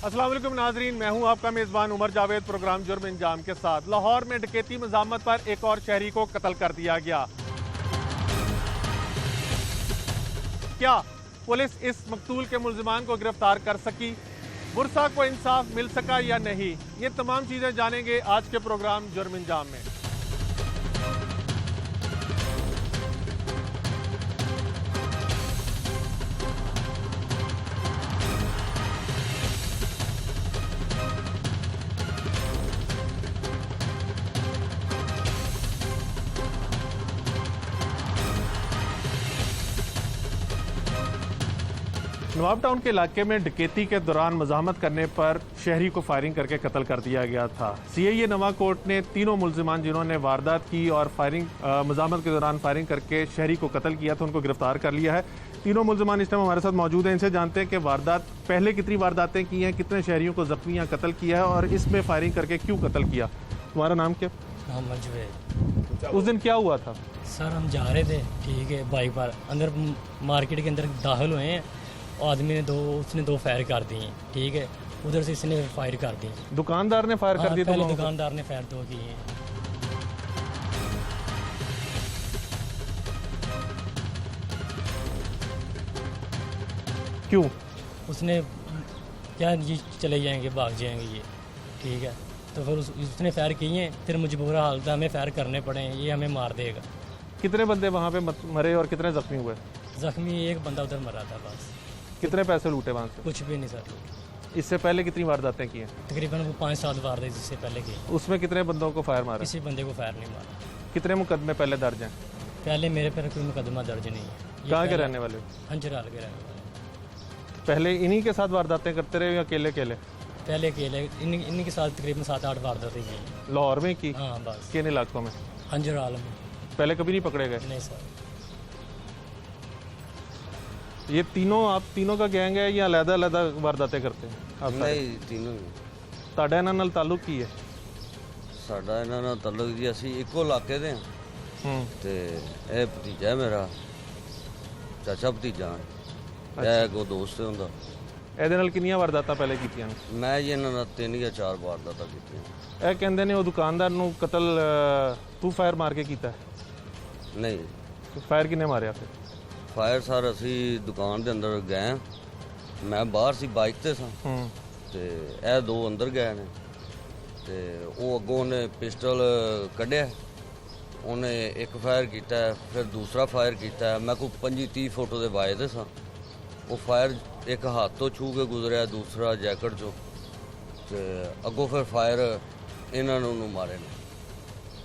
अस्सलाम वालेकुम नाजरीन, मैं हूं आपका मेज़बान उमर जावेद। प्रोग्राम जुर्म इंजाम के साथ लाहौर में डकैती मज़ामत पर एक और शहरी को कत्ल कर दिया गया। क्या पुलिस इस मकतूल के मुल्ज़िमान को गिरफ्तार कर सकी? बुरसा को इंसाफ मिल सका या नहीं? ये तमाम चीज़ें जानेंगे आज के प्रोग्राम जुर्म इंजाम में। नवाब टाउन के इलाके में डकैती के दौरान मज़ाहमत करने पर शहरी को फायरिंग करके कत्ल कर दिया गया था। सीआईए नवा कोर्ट ने तीनों मुल्जिमान जिन्होंने वारदात की और फायरिंग मज़ाहमत के दौरान फायरिंग करके शहरी को कत्ल किया था, उनको गिरफ्तार कर लिया है। तीनों मुल्जिमान इस टाइम हमारे साथ मौजूद हैं। इनसे जानते हैं कि वारदात पहले कितनी वारदातें की हैं, कितने शहरियों को जख्मी या कत्ल किया है और इसमें फायरिंग करके क्यों कत्ल किया। तुम्हारा नाम क्या? मोहम्मद जुबैर। उस दिन क्या हुआ था? सर हम जा रहे थे, ठीक है, बाइक पर अंदर मार्केट के अंदर दाखिल हुए हैं। आदमी ने उसने दो फायर कर दिए, ठीक है, उधर से इसने फायर कर दी। दुकानदार ने फायर कर दिए? पहले दुकानदार ने फायर दो किए हैं। क्यों? उसने क्या ये चले जाएंगे, भाग जाएंगे ये, ठीक है, तो फिर उसने फायर किए हैं। फिर मजबूर हालत हमें फायर करने पड़े, ये हमें मार देगा। कितने बंदे वहाँ पे मरे और कितने जख्मी हुए? जख्मी एक बंदा उधर मरा था बस। कितने पैसे लूटे वहाँ से? कुछ भी नहीं सर। इससे पहले कितनी वारदातें की हैं? तकरीबन वो 5-7 वारदातें इससे पहले की। उसमें कितने बंदों को फायर मारा? किसी बंदे को फायर नहीं मारा। कितने मुकदमे पहले दर्ज हैं? पहले मेरे पर कोई मुकदमा दर्ज नहीं है। कहाँ के रहने वाले? हंजराल के रहने वाले। पहले इन्हीं के साथ वारदातें करते रहे या अकेले अकेले? पहले अकेले इन्हीं के साथ तकरीबन 7-8 वारदातें की। लाहौर में की? हाँ बस। किन इलाकों में? हंजराल में। पहले कभी नहीं पकड़े गए? नहीं सर। ये तीनों आप तीनों का गैंग है या अलग-अलग वारदातें करते हैं आप? नहीं, तीनों ਤੁਹਾਡਾ ਇਹਨਾਂ ਨਾਲ ਤਾਲੁਕ ਕੀ ਹੈ? ਸਾਡਾ ਇਹਨਾਂ ਨਾਲ ਤਾਲੁਕ ਜੀ, ਅਸੀਂ ਇੱਕੋ ਇਲਾਕੇ ਦੇ ਹਾਂ ਤੇ ਇਹ ਭਤੀਜਾ ਮੇਰਾ, ਚਾਚਾ ਭਤੀਜਾ, ਇਹ ਕੋ ਦੋਸਤ ਹੁੰਦਾ। ਇਹਦੇ ਨਾਲ ਕਿੰਨੀਆਂ ਵਾਰਦਾਤਾਂ ਪਹਿਲੇ ਕੀਤੀਆਂ ਨੇ? ਮੈਂ ਜੀ ਇਹਨਾਂ ਨਾਲ 3 ਜਾਂ 4 ਵਾਰਦਾਤਾਂ ਕੀਤੀਆਂ। ਇਹ ਕਹਿੰਦੇ ਨੇ ਉਹ ਦੁਕਾਨਦਾਰ ਨੂੰ ਕਤਲ ਤੂੰ ਫਾਇਰ ਮਾਰ ਕੇ ਕੀਤਾ? ਨਹੀਂ, ਫਾਇਰ ਕਿੰਨੇ ਮਾਰਿਆ ਫਿਰ? ਫਾਇਰ ਸਰ ਅਸੀਂ ਦੁਕਾਨ ਦੇ ਅੰਦਰ ਗਏ, ਮੈਂ ਬਾਹਰ ਸੀ ਬਾਈਕ ਤੇ ਸਾਂ ਤੇ ਇਹ ਦੋ ਅੰਦਰ ਗਏ ਨੇ ਤੇ ਉਹ ਅੱਗੋਂ ਉਹਨੇ ਪਿਸਟਲ ਕੱਢਿਆ, ਉਹਨੇ ਇੱਕ ਫਾਇਰ ਕੀਤਾ, ਫਿਰ ਦੂਸਰਾ ਫਾਇਰ ਕੀਤਾ। ਮੈਂ ਕੋਈ 25-30 ਫੁੱਟ ਦੇ ਵਾਜਦੇ ਸਾਂ। ਉਹ ਫਾਇਰ ਇੱਕ ਹੱਥ ਤੋਂ ਛੂ ਕੇ ਗੁਜ਼ਰਿਆ, ਦੂਸਰਾ ਜੈਕਟ 'ਚੋਂ, ਤੇ ਅੱਗੋਂ ਫਿਰ ਫਾਇਰ ਇਹਨਾਂ ਨੂੰ ਮਾਰੇ ਨੇ।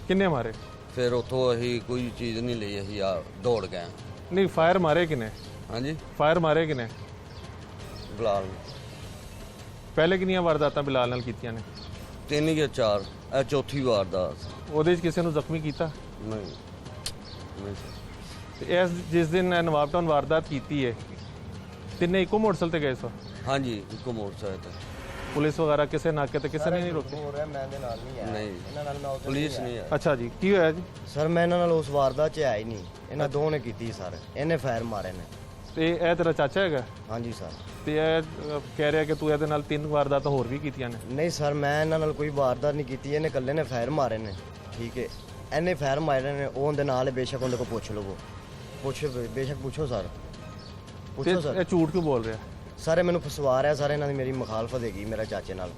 ਕਿੰਨੇ ਮਾਰੇ? ਫਿਰ ਉੱਥੋਂ ਅਸੀਂ ਕੋਈ ਚੀਜ਼ ਨਹੀਂ ਲਈ, ਅਸੀਂ ਆ ਦੌੜ ਗਏ। नहीं फायर मारे किने? हाँ जी, फायर मारे किने? बिलाल पहले कितनी वारदातां बिलाल नाल कीतियां ने? 3 या 4, ਇਹ ਚੌਥੀ ਵਾਰਦਾਤ। ਉਹਦੇ 'ਚ ਕਿਸੇ ਨੂੰ ਜ਼ਖਮੀ ਕੀਤਾ? ਨਹੀਂ ਸਰ। ਤੇ ਇਸ ਜਿਸ ਦਿਨ ਨਵਾਬ ਟਾਊਨ ਵਾਰਦਾਤ ਕੀਤੀ ਹੈ ਤਿੰਨੇ ਇੱਕੋ ਮੋਟਰਸਾਈਕਲ ਤੇ ਗਏ ਸੋ? ਹਾਂਜੀ, ਇੱਕੋ ਮੋਟਰਸਾਈਕਲ ਤੇ। ਪੁਲਿਸ ਵਗੈਰਾ ਕਿਸੇ ਨਾਕੇ ਤੇ ਕਿਸੇ ਨੇ ਨਹੀਂ ਰੋਕੀ? ਨਹੀਂ, ਪੁਲਿਸ ਨਹੀਂ ਆਈ। ਅੱਛਾ ਜੀ, ਕੀ ਹੋਇਆ ਜੀ? ਸਰ ਮੈਂ ਇਹਨਾਂ ਨਾਲ ਉਸ ਵਾਰਦਾਤ 'ਚ ਆਇਆ ਹੀ ਨਹੀਂ, ਇਹਨਾਂ ਦੋਵਾਂ ਨੇ ਕੀਤੀ ਸਰ। ਇਹਨੇ ਫਾਇਰ ਮਾਰੇ ਨੇ। ਤੇ ਇਹ ਤੇਰਾ ਚਾਚਾ ਹੈਗਾ? ਹਾਂਜੀ ਸਰ। ਤੇ ਇਹ ਕਹਿ ਰਿਹਾ ਕਿ ਤੂੰ ਇਹਦੇ ਨਾਲ 3 ਵਾਰਦਾਤਾਂ ਹੋਰ ਵੀ ਕੀਤੀਆਂ ਨੇ? ਨਹੀਂ ਸਰ, ਮੈਂ ਇਹਨਾਂ ਨਾਲ ਕੋਈ ਵਾਰਦਾਤ ਨਹੀਂ ਕੀਤੀ, ਇਹਨੇ ਇਕੱਲੇ ਨੇ ਫਾਇਰ ਮਾਰੇ ਨੇ, ਠੀਕ ਹੈ। ਇਹਨੇ ਫਾਇਰ ਮਾਰੇ ਨੇ, ਉਹ ਉਹਦੇ ਨਾਲ ਬੇਸ਼ੱਕ ਉਹਦੇ ਕੋਲ ਪੁੱਛ ਲਵੋ, ਬੇਸ਼ੱਕ ਪੁੱਛੋ ਸਰ, ਪੁੱਛੋ ਸਰ। ਇਹ ਝੂਠ ਕਿਉਂ ਬੋਲ ਰਿਹਾ? ਸਾਰੇ ਮੈਨੂੰ ਫਸਵਾ ਰਿਹਾ ਸਰ, ਇਹਨਾਂ ਦੀ ਮੇਰੀ ਮੁਖਾਲਫਤ ਹੈਗੀ ਮੇਰੇ ਚਾਚੇ ਨਾਲ।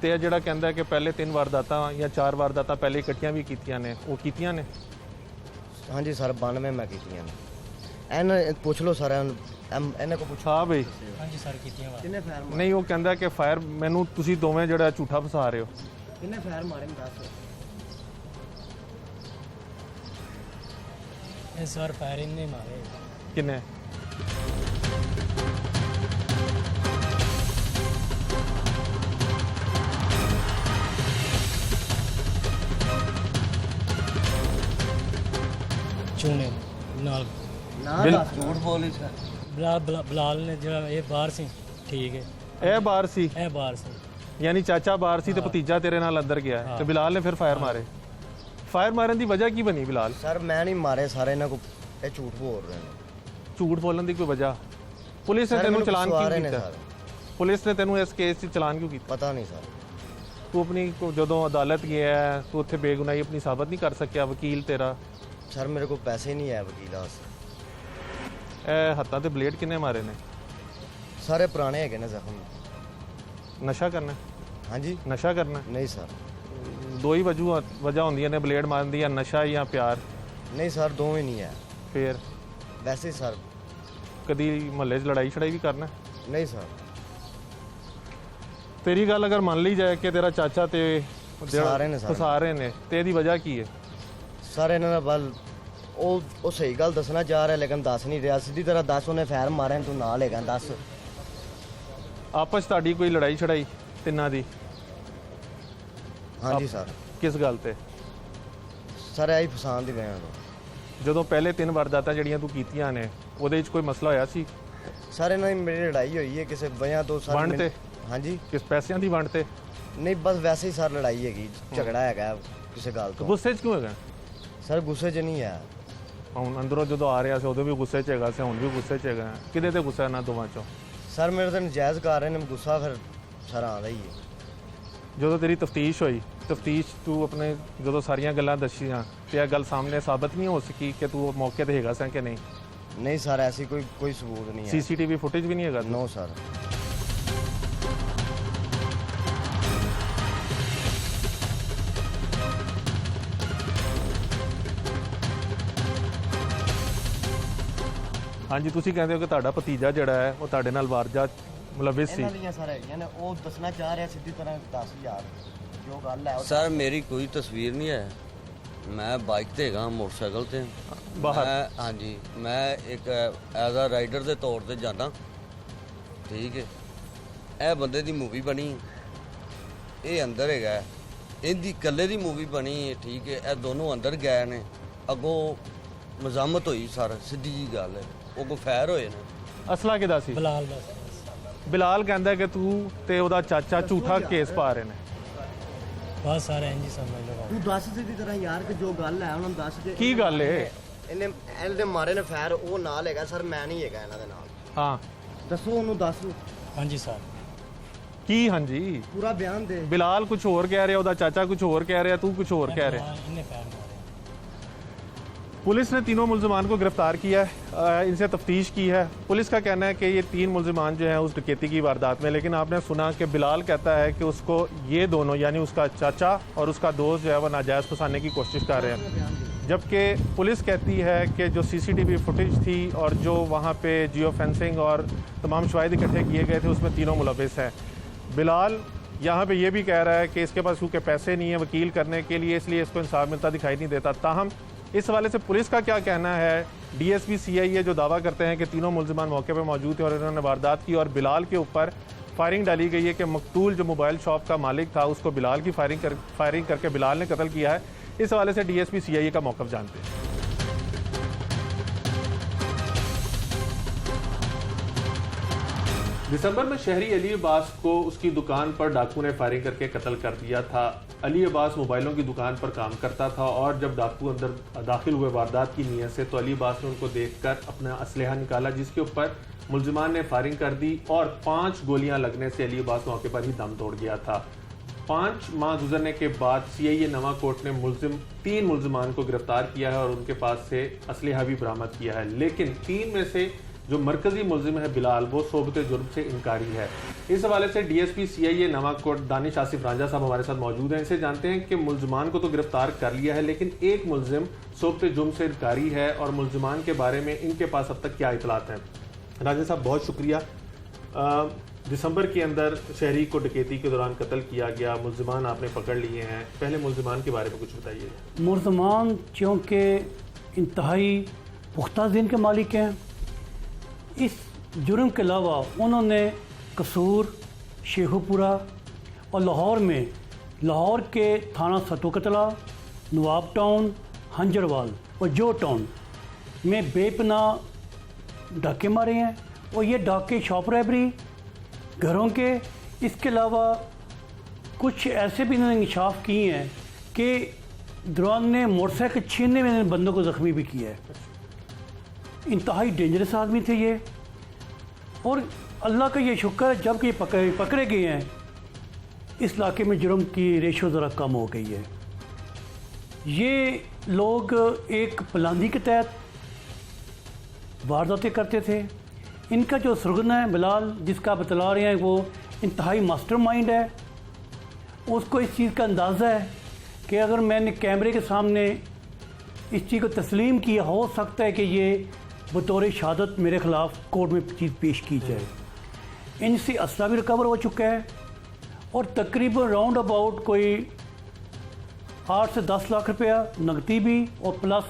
ਤੇ ਇਹ ਜਿਹੜਾ ਕਹਿੰਦਾ ਕਿ ਪਹਿਲੇ 3 ਵਾਰਦਾਤਾਂ ਜਾਂ 4 ਵਾਰਦਾਤਾਂ ਪਹਿਲੇ ਇਕੱਠੀਆਂ ਵੀ ਕੀਤੀਆਂ ਨੇ, ਉਹ ਕੀਤੀਆਂ ਨੇ? ਹਾਂਜੀ ਸਰ, 92 ਮੈਂ ਕੀਤੀਆਂ ਨੇ। ਇਹਨੇ ਪੁੱਛ ਲਓ ਸਰ, ਇਹਨੇ ਕੋ ਪੁੱਛੋ। ਹਾਂ ਬਈ। ਹਾਂਜੀ ਸਰ ਕੀਤੀਆਂ ਵਾਰ। ਕਿੰਨੇ ਫਾਇਰ ਨਹੀਂ, ਉਹ ਕਹਿੰਦਾ ਕਿ ਫਾਇਰ ਮੈਨੂੰ ਤੁਸੀਂ ਦੋਵੇਂ ਜਿਹੜਾ ਝੂਠਾ ਫਸਾ ਰਹੇ ਹੋ। ਕਿੰਨੇ ਫਾਇਰ ਮਾਰੇ ਮੈਂ ਦੱਸ। ਇਹ ਸਰ फायर इनने मारे। किन्ने? चूने नाल ਝੂਠ ਬੋਲੀ ਸਰ। बिलाल ने जो ये बाहर सी, ठीक है, ਇਹ ਬਾਹਰ ਸੀ? ਇਹ ਬਾਹਰ ਸੀ। ਯਾਨੀ ਚਾਚਾ ਬਾਹਰ ਸੀ ਤੇ ਭਤੀਜਾ ਤੇਰੇ ਨਾਲ ਅੰਦਰ ਗਿਆ ਤੇ ਬਿਲਾਲ ਨੇ ਫਿਰ ਫਾਇਰ ਮਾਰੇ। ਫਾਇਰ ਮਾਰਨ ਦੀ ਵਜ੍ਹਾ ਕੀ ਬਣੀ ਬਿਲਾਲ? ਸਰ ਮੈਂ ਨਹੀਂ ਮਾਰੇ ਸਾਰੇ, ਇਹਨਾਂ ਕੋ ਇਹ ਝੂਠ ਬੋਲ ਰਹੇ ਨੇ। ਝੂਠ ਬੋਲਣ ਦੀ ਕੋਈ ਵਜ੍ਹਾ? ਪੁਲਿਸ ਨੇ ਤੈਨੂੰ ਚਲਾਨ ਕੀ ਕੀਤਾ? ਪੁਲਿਸ ਨੇ ਤੈਨੂੰ ਇਸ ਕੇਸ 'ਚ ਚਲਾਨ ਕਿਉਂ ਕੀਤਾ? ਪਤਾ ਨਹੀਂ ਸਰ। ਤੂੰ ਆਪਣੀ ਜਦੋਂ ਅਦਾਲਤ ਗਿਆ ਹੈ, ਤੂੰ ਉੱਥੇ ਬੇਗੁਨਾਹੀ ਆਪਣੀ ਸਾਬਤ ਨਹੀਂ ਕਰ ਸਕਿਆ? ਵਕੀਲ ਤੇਰਾ ਸਰ ਮੇਰੇ ਕੋਲ ਪੈਸੇ ਨਹੀਂ ਹੈ ਵਕੀਲ ਵਾਸਤੇ। ਇਹ ਹੱਥਾਂ ਤੇ ਬਲੇਡ ਕਿੰਨੇ ਮਾਰੇ ਨੇ? ਸਾਰੇ ਪੁਰਾਣੇ ਹੈਗੇ ਨੇ ਜ਼ਖਮ। ਨਸ਼ਾ ਕਰਨਾ? ਹਾਂਜੀ ਨਸ਼ਾ ਕਰਨਾ? ਨਹੀਂ ਸਰ। ਦੋ ਹੀ ਵਜ੍ਹਾ ਹੁੰਦੀਆਂ ਨੇ ਬਲੇਡ ਮਾਰਨ ਦੀ, ਜਾਂ ਨਸ਼ਾ ਜਾਂ ਪਿਆਰ। ਨਹੀਂ ਸਰ ਦੋਵੇਂ ਨਹੀਂ ਹੈ। ਫਿਰ ਵੈਸੇ ਸਰ। ਕਦੀ ਮੁਹੱਲੇ 'ਚ ਲੜਾਈ ਛੜਾਈ ਵੀ ਕਰਨਾ? ਨਹੀਂ ਸਰ। ਤੇਰੀ ਗੱਲ ਅਗਰ ਮੰਨ ਲਈ ਜਾਏ ਕਿ ਤੇਰਾ ਚਾਚਾ ਤੇ ਫਸਾ ਰਹੇ ਨੇ ਸਰ। ਫਸਾ ਰਹੇ ਨੇ, ਤੇ ਇਹਦੀ ਵਜ੍ਹਾ ਕੀ ਹੈ? ਸਰ ਇਹਨਾਂ ਦਾ ਬਲ ਉਹ ਸਹੀ ਗੱਲ ਦੱਸਣਾ ਚਾਹ ਰਿਹਾ ਲੇਕਿਨ ਦੱਸ ਨਹੀਂ ਰਿਹਾ। ਸਿੱਧੀ ਤਰ੍ਹਾਂ ਦੱਸ ਉਹਨੇ ਫੈਰ ਮਾਰੇ ਤੂੰ ਨਾਲ ਹੈਗਾ ਦੱਸ। ਆਪਸ 'ਚ ਤੁਹਾਡੀ ਕੋਈ ਲੜਾਈ ਛੜਾਈ ਤਿੰਨਾਂ ਦੀ? ਹਾਂਜੀ ਸਰ। ਕਿਸ ਗੱਲ ਤੇ? ਸਰ ਆਹੀ ਫਸਾਨ ਦੀ ਵਜ੍ਹਾ ਤੋਂ। ਜਦੋਂ ਪਹਿਲੇ 3 ਵਾਰਦਾਤਾਂ ਜਿਹੜੀਆਂ ਤੂੰ ਕੀਤੀਆਂ ਨੇ ਉਹਦੇ 'ਚ ਕੋਈ ਮਸਲਾ ਹੋਇਆ ਸੀ? ਸਰ ਇਹਨਾਂ ਦੀ ਮੇਰੀ ਲੜਾਈ ਹੋਈ ਹੈ ਕਿਸੇ ਵਜ੍ਹਾ ਤੋਂ ਸਰ। ਵੰਡ ਤੇ? ਹਾਂਜੀ। ਕਿਸ ਪੈਸਿਆਂ ਦੀ ਵੰਡ ਤੇ? ਨਹੀਂ ਬਸ ਵੈਸੇ ਹੀ ਸਰ ਲੜਾਈ ਹੈਗੀ, ਝਗੜਾ ਹੈਗਾ ਕਿਸੇ ਗੱਲ ਤੋਂ। ਗੁੱਸੇ 'ਚ ਕਿਉਂ ਹੈਗਾ? ਸਰ ਗੁੱਸੇ 'ਚ ਨਹੀਂ ਹੈ। ਹੁਣ ਅੰਦਰੋਂ ਜਦੋਂ ਆ ਰਿਹਾ ਸੀ ਉਦੋਂ ਵੀ ਗੁੱਸੇ 'ਚ ਹੈਗਾ ਸੀ, ਹੁਣ ਵੀ ਗੁੱਸੇ 'ਚ ਹੈਗਾ। ਕਿਹਦੇ ਤੇ ਗੁੱਸਾ ਇਹਨਾਂ ਦੋਵਾਂ 'ਚੋਂ? ਸਰ ਮੇਰੇ ਤਾਂ ਨਜਾਇਜ਼ ਕਰ ਰਹੇ ਨੇ ਗੁੱਸਾ, ਫਿਰ ਸਰ ਆਉਂਦਾ ਹੀ ਹੈ। ਜਦੋਂ ਤੇਰੀ ਤਫਤੀਸ਼ ਹੋਈ, ਤਫਤੀਸ਼ ਤੂੰ ਆਪਣੇ ਜਦੋਂ ਸਾਰੀਆਂ ਗੱਲਾਂ ਦੱਸੀਆਂ ਤੇ ਇਹ ਗੱਲ ਸਾਹਮਣੇ ਸਾਬਤ ਨਹੀਂ ਹੋ ਸਕੀ ਕਿ ਤੂੰ ਮੌਕੇ ਤੇ ਹੈਗਾ ਸੀ ਕਿ ਨਹੀਂ? ਨਹੀਂ ਸਰ ਐਸੀ ਕੋਈ ਸਬੂਤ ਨਹੀਂ ਹੈ। ਸੀਸੀਟੀਵੀ ਫੁਟੇਜ ਵੀ ਨਹੀਂ ਹੈਗਾ? No sir. ਹਾਂਜੀ, ਤੁਸੀਂ ਕਹਿੰਦੇ ਹੋ ਕਿ ਤੁਹਾਡਾ ਭਤੀਜਾ ਜਿਹੜਾ ਹੈ ਉਹ ਤੁਹਾਡੇ ਨਾਲ ਵਾਰਦਾਤ ਮੁਲਵਿਸ ਸੀ। ਇਹਨਾਂ ਦੀਆਂ ਸਰ ਹੈਗੀਆਂ ਨੇ, ਉਹ ਦੱਸਣਾ ਚਾਹ ਰਿਹਾ ਸਿੱਧੀ ਤਰ੍ਹਾਂ 10,000 ਜੋ ਗੱਲ ਹੈ ਉਹ। ਸਰ ਮੇਰੀ ਕੋਈ ਤਸਵੀਰ ਨਹੀਂ ਹੈ। ਮੈਂ ਬਾਈਕ ਤੇ ਹੈਗਾ, ਮੋਟਰਸਾਈਕਲ ਤੇ ਬਾਹਰ? ਹਾਂਜੀ ਮੈਂ ਇੱਕ ਐਜ਼ ਅ ਰਾਈਡਰ ਦੇ ਤੌਰ ਤੇ ਜਾਂਦਾ। ਠੀਕ ਹੈ। ਇਹ ਬੰਦੇ ਦੀ ਮੂਵੀ ਬਣੀ, ਇਹ ਅੰਦਰ ਹੈਗਾ। ਇਹਦੀ ਇਕੱਲੇ ਦੀ ਮੂਵੀ ਬਣੀ ਹੈ। ਠੀਕ ਹੈ। ਇਹ ਦੋਨੋਂ ਅੰਦਰ ਗਏ ਨੇ, ਅੱਗੋਂ ਮਜ਼ਾਮਤ ਹੋਈ ਸਰ, ਸਿੱਧੀ ਜੀ ਗੱਲ ਹੈ। ਉਹ ਕੋ ਫੈਰ ਹੋਏ ਨੇ। ਅਸਲਾ ਕਿਹਦਾ ਸੀ? ਬਿਲਾਲ ਦਾ। ਬਿਲਾਲ ਕਹਿੰਦਾ ਕਿ ਤੂੰ ਤੇ ਉਹਦਾ ਚਾਚਾ ਝੂਠਾ ਕੇਸ ਪਾ ਰਹੇ ਨੇ। ਬਸ ਸਾਰੇ ਇੰਜ ਹੀ ਸਮਝ ਲਓ। ਤੂੰ ਦੱਸ ਸਿੱਧੀ ਤਰ੍ਹਾਂ ਯਾਰ ਕਿ ਜੋ ਗੱਲ ਹੈ ਉਹਨਾਂ ਨੂੰ ਦੱਸ ਦੇ। ਕੀ ਗੱਲ ਏ? ਇਹਦੇ ਮਾਰੇ ਨੇ ਫੈਰ, ਉਹ ਨਾਲ ਹੈਗਾ ਸਰ, ਮੈਂ ਨਹੀਂ ਹੈਗਾ ਇਹਨਾਂ ਦੇ ਨਾਲ। ਹਾਂ ਦੱਸੋ ਉਹਨੂੰ ਦੱਸ। ਹਾਂਜੀ ਸਰ। ਕੀ ਹਾਂਜੀ? ਪੂਰਾ ਬਿਆਨ ਦੇ। ਬਿਲਾਲ ਕੁਝ ਹੋਰ ਕਹਿ ਰਿਹਾ, ਉਹਦਾ ਚਾਚਾ ਕੁਝ ਹੋਰ ਕਹਿ ਰਿਹਾ, तू कुछ और कह रहे हैं। इन्हें पैर मारे। पुलिस ने तीनों मुल्जिमान को गिरफ्तार किया है, इनसे तफ्तीश की है। पुलिस का कहना है कि ये 3 मुल्जिमान जो हैं उस डकैती की वारदात में, लेकिन आपने सुना कि बिलाल कहता है कि उसको ये दोनों यानी उसका चाचा और उसका दोस्त जो है वो नाजायज़ फंसाने की कोशिश कर रहे हैं, जबकि पुलिस कहती है कि जो CCTV फुटेज थी और जो वहाँ पे जियो फेंसिंग और तमाम शवाहिद इकट्ठे किए गए थे उसमें तीनों मुलविस हैं। बिलाल यहाँ पे ये भी कह रहा है कि इसके पास क्योंकि पैसे नहीं है वकील करने के लिए, इसलिए इसको इंसाफ मिलता दिखाई नहीं देता। ताहम इस हवाले से पुलिस का क्या कहना है? DSP CIA जो दावा करते हैं कि तीनों मुल्जिमान मौके पर मौजूद थे और इन्होंने वारदात की और बिलाल के ऊपर फायरिंग डाली गई है कि मकतूल जो मोबाइल शॉप का मालिक था उसको बिलाल की फायरिंग करके बिलाल ने कत्ल किया है। इस हवाले से DSP CIA का मौक़िफ़ जानते हैं। दिसंबर में शहरी अली अब्बास को उसकी दुकान पर डाकू ने फायरिंग करके कत्ल कर दिया था। अली अब्बास मोबाइलों की दुकान पर काम करता था और जब डाकू अंदर दाखिल हुए वारदात की नीयत से, तो अली अब्बास ने उनको देखकर अपना असलहा निकाला, जिसके ऊपर मुल्जिमान ने फायरिंग कर दी और 5 गोलियां लगने से अली अब्बास मौके पर ही दम तोड़ गया था। 5 माह गुजरने के बाद CIA नवा कोर्ट ने 3 मुल्जिमान को गिरफ्तार किया है और उनके पास से असलहा भी बरामद किया है, लेकिन 3 में से जो मरकजी मुल्जिम है बिलाल, वो सोबत जुर्म से इनकारी है। इस हवाले से DSP CIA नवा कोर्ट दानिश आसिफ रांझा साहब हमारे साथ मौजूद हैं। इनसे जानते हैं कि मुल्जिमान को तो गिरफ्तार कर लिया है, लेकिन एक मुल्जिम सोबत जुर्म से इनकारी है और मुल्जिमान के बारे में इनके पास अब तक क्या इतलात हैं। रांझा साहब बहुत शुक्रिया। दिसंबर के अंदर शहरी को डकैती के दौरान कत्ल किया गया, मुल्जिमान आपने पकड़ लिए हैं, पहले मुल्जिमान के बारे में कुछ बताइए। मुल्जिमान चूँकि इंतहाई पुख्ता ज़हन के मालिक हैं, इस जुर्म के अलावा उन्होंने कसूर, शेखुपुरा और लाहौर में लाहौर के थाना सतुकतला, नवाब टाउन, हंजरवाल और जो टाउन में बेपनाह डाके मारे हैं और ये डाके शॉप रैबरी घरों के, इसके अलावा कुछ ऐसे भी इन्होंने इंकशाफ किए हैं कि दौरान ने मोटरसाइकिल छीनने में बंदों को ज़ख्मी भी किया है। इंतहाई डेंजरस आदमी थे ये। और अल्लाह का ये शुक्र है जब कि पकड़े गए हैं इस इलाके में जुर्म की रेशो ज़रा कम हो गई है। ये लोग एक प्लानिंग के तहत वारदातें करते थे। इनका जो सरगना है बिलाल, जिसका आप बतला रहे हैं, वो इंतहाई मास्टरमाइंड है। उसको इस चीज़ का अंदाज़ा है कि अगर मैंने कैमरे के सामने इस चीज़ को तस्लीम किया, हो सकता है कि ये बतौर शहादत मेरे ख़िलाफ़ कोर्ट में चीज़ पेश की जाए। इनसे असला भी रिकवर हो चुका है और तकरीबन राउंड अबाउट कोई 8 से 10 लाख रुपया नकदी भी और प्लस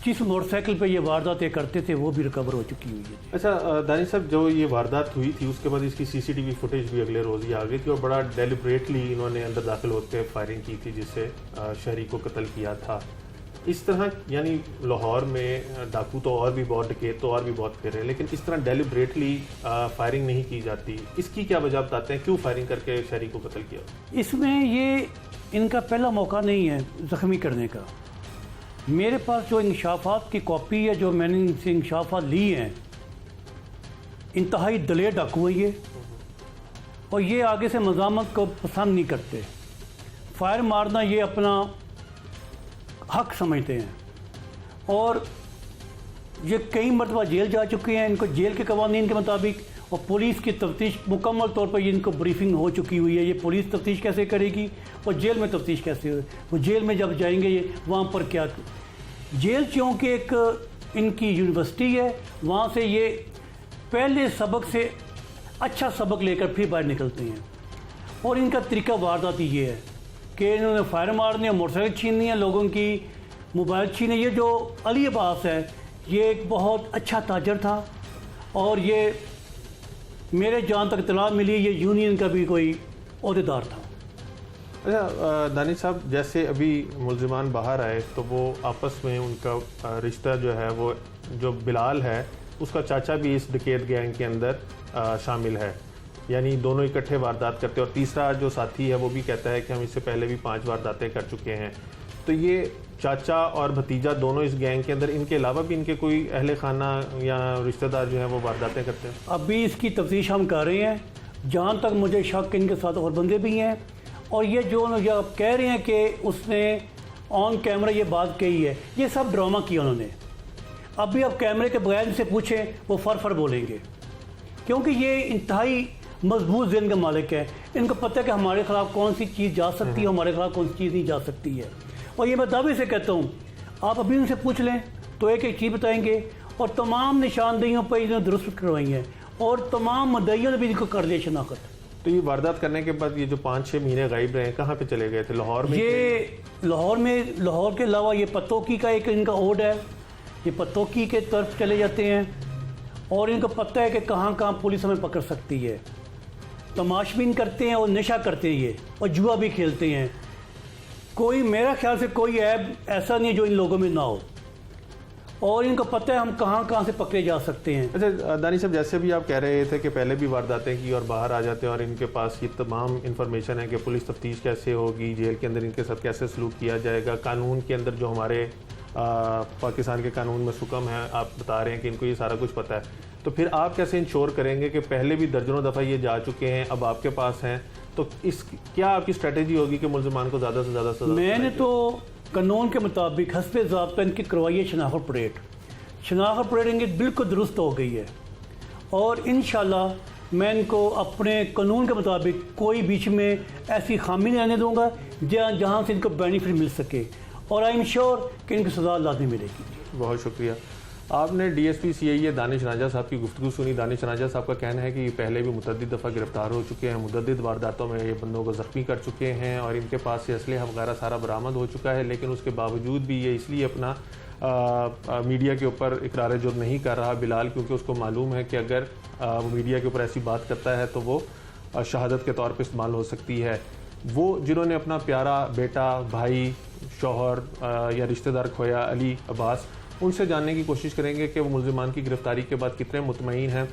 जिस मोटरसाइकिल पे ये वारदातें करते थे वो भी रिकवर हो चुकी हुई है। अच्छा दानिश साहब, जो ये वारदात हुई थी उसके बाद इसकी सीसीटीवी फुटेज भी अगले रोज़ ही आ गई थी और बड़ा डेलिब्रेटली इन्होंने अंदर दाखिल होते फायरिंग की थी जिससे शहरी को कत्ल किया था। इस तरह यानी लाहौर में डाकू तो और भी बहुत, डकैत तो और भी बहुत फिर रहे हैं, लेकिन इस तरह डेलिब्रेटली फायरिंग नहीं की जाती। इसकी क्या वजह बताते हैं, क्यों फायरिंग करके शहरी को कत्ल किया? इसमें ये इनका पहला मौका नहीं है ज़ख्मी करने का। मेरे पास जो इंकशाफात की कॉपी है, जो मैंने इनसे इंकशाफात ली हैं, इंतहाई दलेर डाकू है ये, और ये आगे से मज़ामत को पसंद नहीं करते। फायर मारना ये अपना हक समझते हैं और ये कई मरतबा जेल जा चुके हैं। इनको जेल के कवानीन के मुताबिक और पुलिस की तफ्तीश मुकम्मल तौर पर ये इनको ब्रीफिंग हो चुकी हुई है। ये पुलिस तफ्तीश कैसे करेगी और जेल में तफ्तीश कैसे हो, वो जेल में जब जाएंगे ये वहाँ पर क्या, जेल चूँकि एक इनकी यूनिवर्सिटी है, वहाँ से ये पहले सबक से अच्छा सबक लेकर फिर बाहर निकलते हैं। और इनका तरीका वारदात ये है कि इन्होंने फायर मारने, मोटरसाइकिल छीननी है, लोगों की मोबाइल छीने। ये जो अली अब्बास है ये एक बहुत अच्छा ताजर था और ये मेरे जहाँ तक इत्तला मिली ये यूनियन का भी कोई ओहदेदार था। अच्छा दानिश साहब, जैसे अभी मुलजिमान बाहर आए तो वो आपस में उनका रिश्ता जो है, वो जो बिलाल है उसका चाचा भी इस डकैत गैंग के अंदर शामिल है, यानी दोनों इकट्ठे वारदात करते हैं। और तीसरा जो साथी है वो भी कहता है कि हम इससे पहले भी 5 वारदातें कर चुके हैं। तो ये चाचा और भतीजा दोनों इस गैंग के अंदर, इनके अलावा भी इनके कोई अहले खाना या रिश्तेदार जो हैं वो वारदातें करते हैं? अभी इसकी तफ्तीश हम कर रहे हैं। जहाँ तक मुझे शक इनके साथ और बंदे भी हैं। और ये जो आप कह रहे हैं कि उसने ऑन कैमरा ये बात कही है, ये सब ड्रामा किया उन्होंने। अभी आप कैमरे के बगैर इनसे पूछें वो फर बोलेंगे, क्योंकि ये इंतहाई मजबूत ज़हन का मालिक है। इनको पता है कि हमारे ख़िलाफ़ कौन सी चीज़ जा सकती है, हमारे ख़िलाफ़ कौन सी चीज़ नहीं जा सकती है। और ये मैं दावे से कहता हूँ, आप अभी उनसे पूछ लें तो एक एक चीज़ बताएंगे। और तमाम निशानदेहियों पर इन्होंने दुरुस्त करवाई हैं और तमाम मदइयों ने भी इनको कर दिया शनाख्त। तो ये वारदात करने के बाद ये जो 5-6 महीने गायब रहे हैं, कहाँ पे चले गए थे? लाहौर में? ये लाहौर के अलावा ये पत्तोकी का एक इनका ओड है, ये पत्तोकी के तरफ चले जाते हैं और इनको पता है कि कहाँ कहाँ पुलिस हमें पकड़ सकती है। तमाशबीन करते हैं और नशा करते हैं ये, और जुआ भी खेलते हैं। कोई मेरा ख्याल से कोई ऐब ऐसा नहीं है जो इन लोगों में ना हो, और इनको पता है हम कहाँ कहाँ से पकड़े जा सकते हैं। अच्छा दानिश साहब, जैसे भी आप कह रहे थे कि पहले भी वारदातें की और बाहर आ जाते हैं और इनके पास ये तमाम इन्फॉर्मेशन है कि पुलिस तफ्तीश कैसे होगी, जेल के अंदर इनके साथ कैसे सलूक किया जाएगा, कानून के अंदर जो हमारे पाकिस्तान के कानून में सुकम है, आप बता रहे हैं कि इनको ये सारा कुछ पता है। तो फिर आप कैसे इंश्योर करेंगे कि पहले भी दर्जनों दफ़ा ये जा चुके हैं, अब आपके पास हैं, तो इस क्या आपकी स्ट्रेटेजी होगी कि मुलजमान को ज़्यादा से ज़्यादा सज़ा? मैंने तो कानून के मुताबिक हस्बे ज़ाब्ता इनकी करवाई है शनाख्त परेड। शनाख्त परेड इनकी बिल्कुल दुरुस्त हो गई है और इंशाल्लाह मैं इनको अपने कानून के मुताबिक कोई बीच में ऐसी खामी नहीं आने दूंगा जहाँ से इनको बेनिफिट मिल सके, और आई एम श्योर कि इनको सज़ा लाजमी मिलेगी। बहुत शुक्रिया। आपने डीएसपी सीआईए दानिश राजा साहब की गुफ्तगू सुनी। दानिश राजा साहब का कहना है कि ये पहले भी मुतअद्दिद दफ़ा गिरफ्तार हो चुके हैं, मुतअद्दिद वारदातों में ये बंदों को ज़ख्मी कर चुके हैं और इनके पास से असलहा वगैरह सारा बरामद हो चुका है, लेकिन उसके बावजूद भी ये इसलिए अपना मीडिया के ऊपर इकरार जुर्म नहीं कर रहा बिलाल, क्योंकि उसको मालूम है कि अगर वो मीडिया के ऊपर ऐसी बात करता है तो वो शहादत के तौर पर इस्तेमाल हो सकती है। वो जिन्होंने अपना प्यारा बेटा, भाई, शौहर या रिश्तेदार खोया, अली अब्बास, उनसे जानने की कोशिश करेंगे कि वो मुलजिमान की गिरफ्तारी के बाद कितने मुतमईन हैं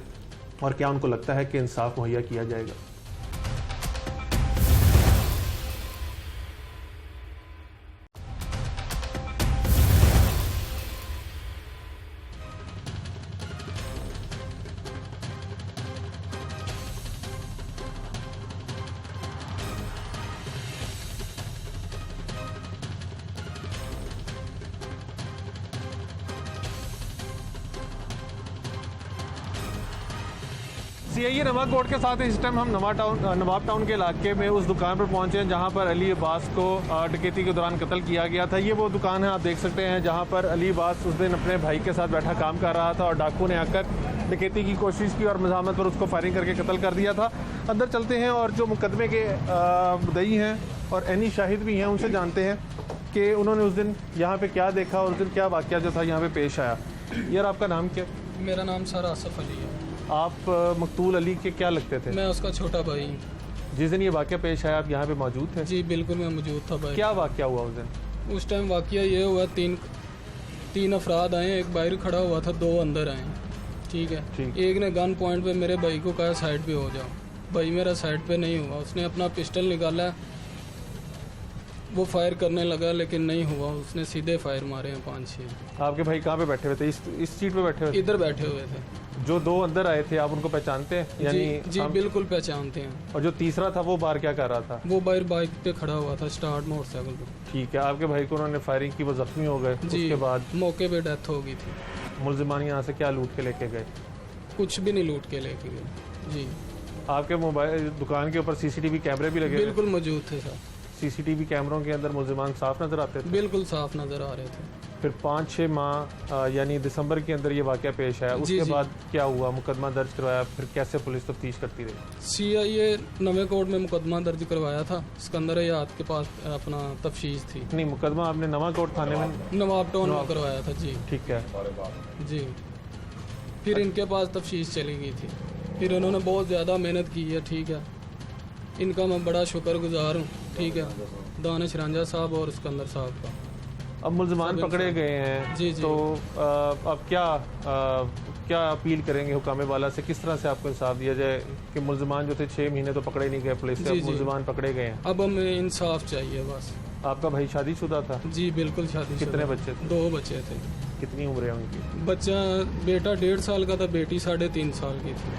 और क्या उनको लगता है कि इंसाफ मुहैया किया जाएगा। सीआईए नवा कोर्ट के साथ इस टाइम हम नवाब टाउन के इलाके में उस दुकान पर पहुंचे हैं जहां पर अली अब्बास को डकैती के दौरान कत्ल किया गया था। ये वो दुकान है, आप देख सकते हैं, जहां पर अली अब्बास उस दिन अपने भाई के साथ बैठा काम कर रहा था और डाकू ने आकर डकैती की कोशिश की और मज़ाहमत पर उसको फायरिंग करके कत्ल कर दिया था। अंदर चलते हैं और जो मुकदमे के मुद्दई हैं और एनी शाहिद भी हैं उनसे जानते हैं कि उन्होंने उस दिन यहाँ पे क्या देखा और उस दिन क्या वाक़या जो था यहाँ पे पेश आया। यार आपका नाम क्या? मेरा नाम सर आसफ अली है। आप मकतूल अली के क्या लगते थे? मैं उसका छोटा भाई हूँ। जिस दिन ये वाक़या पेश आया आप यहाँ पे मौजूद थे? जी बिल्कुल, मैं मौजूद था भाई। क्या वाक़या हुआ उस दिन? उस टाइम वाक़या ये हुआ, तीन अफराद आए, एक बाहर खड़ा हुआ था, दो अंदर आए। ठीक है, ठीक। एक ने गन पॉइंट पे मेरे भाई को कहा साइड पे हो जाओ। भाई मेरा साइड पे नहीं हुआ, उसने अपना पिस्टल निकाला, वो फायर करने लगा लेकिन नहीं हुआ, उसने सीधे फायर मारे हैं 5-6। आपके भाई कहाँ पे बैठे हुए थे? इस सीट पे बैठे हुए थे? इधर बैठे हुए थे। जो दो अंदर आए थे आप उनको पहचानते हैं? जी जी हम- बिल्कुल पहचानते हैं। और जो तीसरा था वो बाहर क्या कर रहा था? वो बाहर बाइक पे खड़ा हुआ था, स्टार्ट मोटरसाइकिल पे। ठीक है, आपके भाई को उन्होंने फायरिंग की, वो जख्मी हो गए। जी, उसके बाद मौके पे डेथ हो गई थी। मुलजिमान यहाँ से क्या लूट के लेके गए? कुछ भी नहीं लूट के लेके गए। जी आपके मोबाइल दुकान के ऊपर सीसीटीवी कैमरे भी लगे? बिल्कुल मौजूद थे सर। सीसीटीवी कैमरों के अंदर मुलजिमान साफ नजर आते थे? बिल्कुल साफ नज़र आ रहे थे। फिर 5-6 माह यानी दिसंबर के अंदर ये वाक़या पेश आया। उसके जी। बाद क्या हुआ? मुकदमा दर्ज करवाया, फिर कैसे पुलिस तफ्तीश करती रही? सीआईए नवे कोर्ट में मुकदमा दर्ज करवाया था, सिकंदर याद के पास अपना तफ्तीश थी। नहीं, मुकदमा आपने नवा कोर्ट थाने में? नवाब टाउन में करवाया था। जी ठीक है। जी, फिर इनके पास तफ्तीश चली गई थी। फिर उन्होंने बहुत ज़्यादा मेहनत की है। ठीक है, इनका मैं बड़ा शुक्रगुजार हूँ। ठीक है, दानिश रांझा साहब और सिकंदर साहब का। अब मुलजमान पकड़े गए हैं, जी, जी। तो अब क्या अपील करेंगे हुकाम वाला से? किस तरह से आपको इंसाफ दिया जाए कि मुलजमान जो थे 6 महीने तो पकड़े नहीं गए पुलिस से, जी, अब जी। मुलजमान पकड़े गए हैं। अब हमें इंसाफ चाहिए बस। आपका भाई शादीशुदा था? जी बिल्कुल, शादी कितने बच्चे थे? 2 बच्चे थे। कितनी उम्र है उनकी? बच्चा बेटा 1.5 साल का था, बेटी 3.5 साल की थी।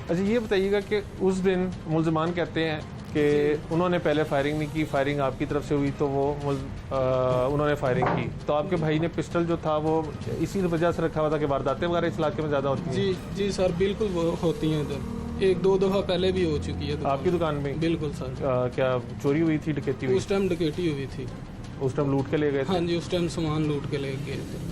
अच्छा, ये बताइएगा कि उस दिन मुलजमान कहते हैं कि उन्होंने पहले फायरिंग नहीं की, फायरिंग आपकी तरफ से हुई तो वो उन्होंने फायरिंग की, तो आपके भाई ने पिस्टल जो था वो इसी वजह से रखा हुआ था कि वारदातें वगैरह इस इलाके में ज़्यादा होती हैं? जी जी सर, बिल्कुल वो होती हैं इधर। 1-2 दफ़ा पहले भी हो चुकी है आपकी दुकान में? बिल्कुल सर। क्या चोरी हुई थी, डकैती हुई? उस टाइम डकैती हुई थी। उस टाइम लूट के ले गए थे? हाँ जी, उस टाइम सामान लूट के ले गए थे।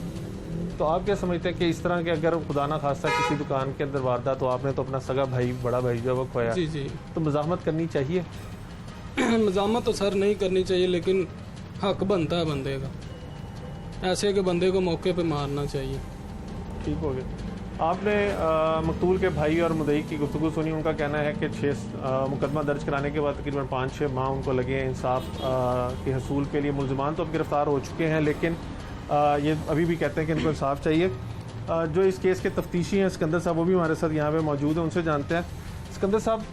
तो आप क्या समझते हैं कि इस तरह के अगर खुदा ना खास्ता किसी दुकान के अंदर वारदात तो आपने तो अपना सगा भाई, बड़ा भाई जो है वो खोया, जी जी तो मज़ाहमत करनी चाहिए? मज़ामत तो सर नहीं करनी चाहिए, लेकिन हक बनता है बंदे का, ऐसे के बंदे को मौके पे मारना चाहिए। ठीक हो गया। आपने मकतूल के भाई और मुदई की गुफ्तगू सुनी। उनका कहना है कि 6 मुकदमा दर्ज कराने के बाद तकरीबन 5-6 माह उनको लगे हैं इंसाफ के हसूल के लिए। मुलजमान तो अब गिरफ्तार हो चुके हैं, लेकिन ये अभी भी कहते हैं कि इनको इंसाफ चाहिए। जो इस केस के तफ्तीशी हैं सिकंदर साहब, वो भी हमारे साथ यहाँ पे मौजूद हैं, उनसे जानते हैं। सिकंदर साहब,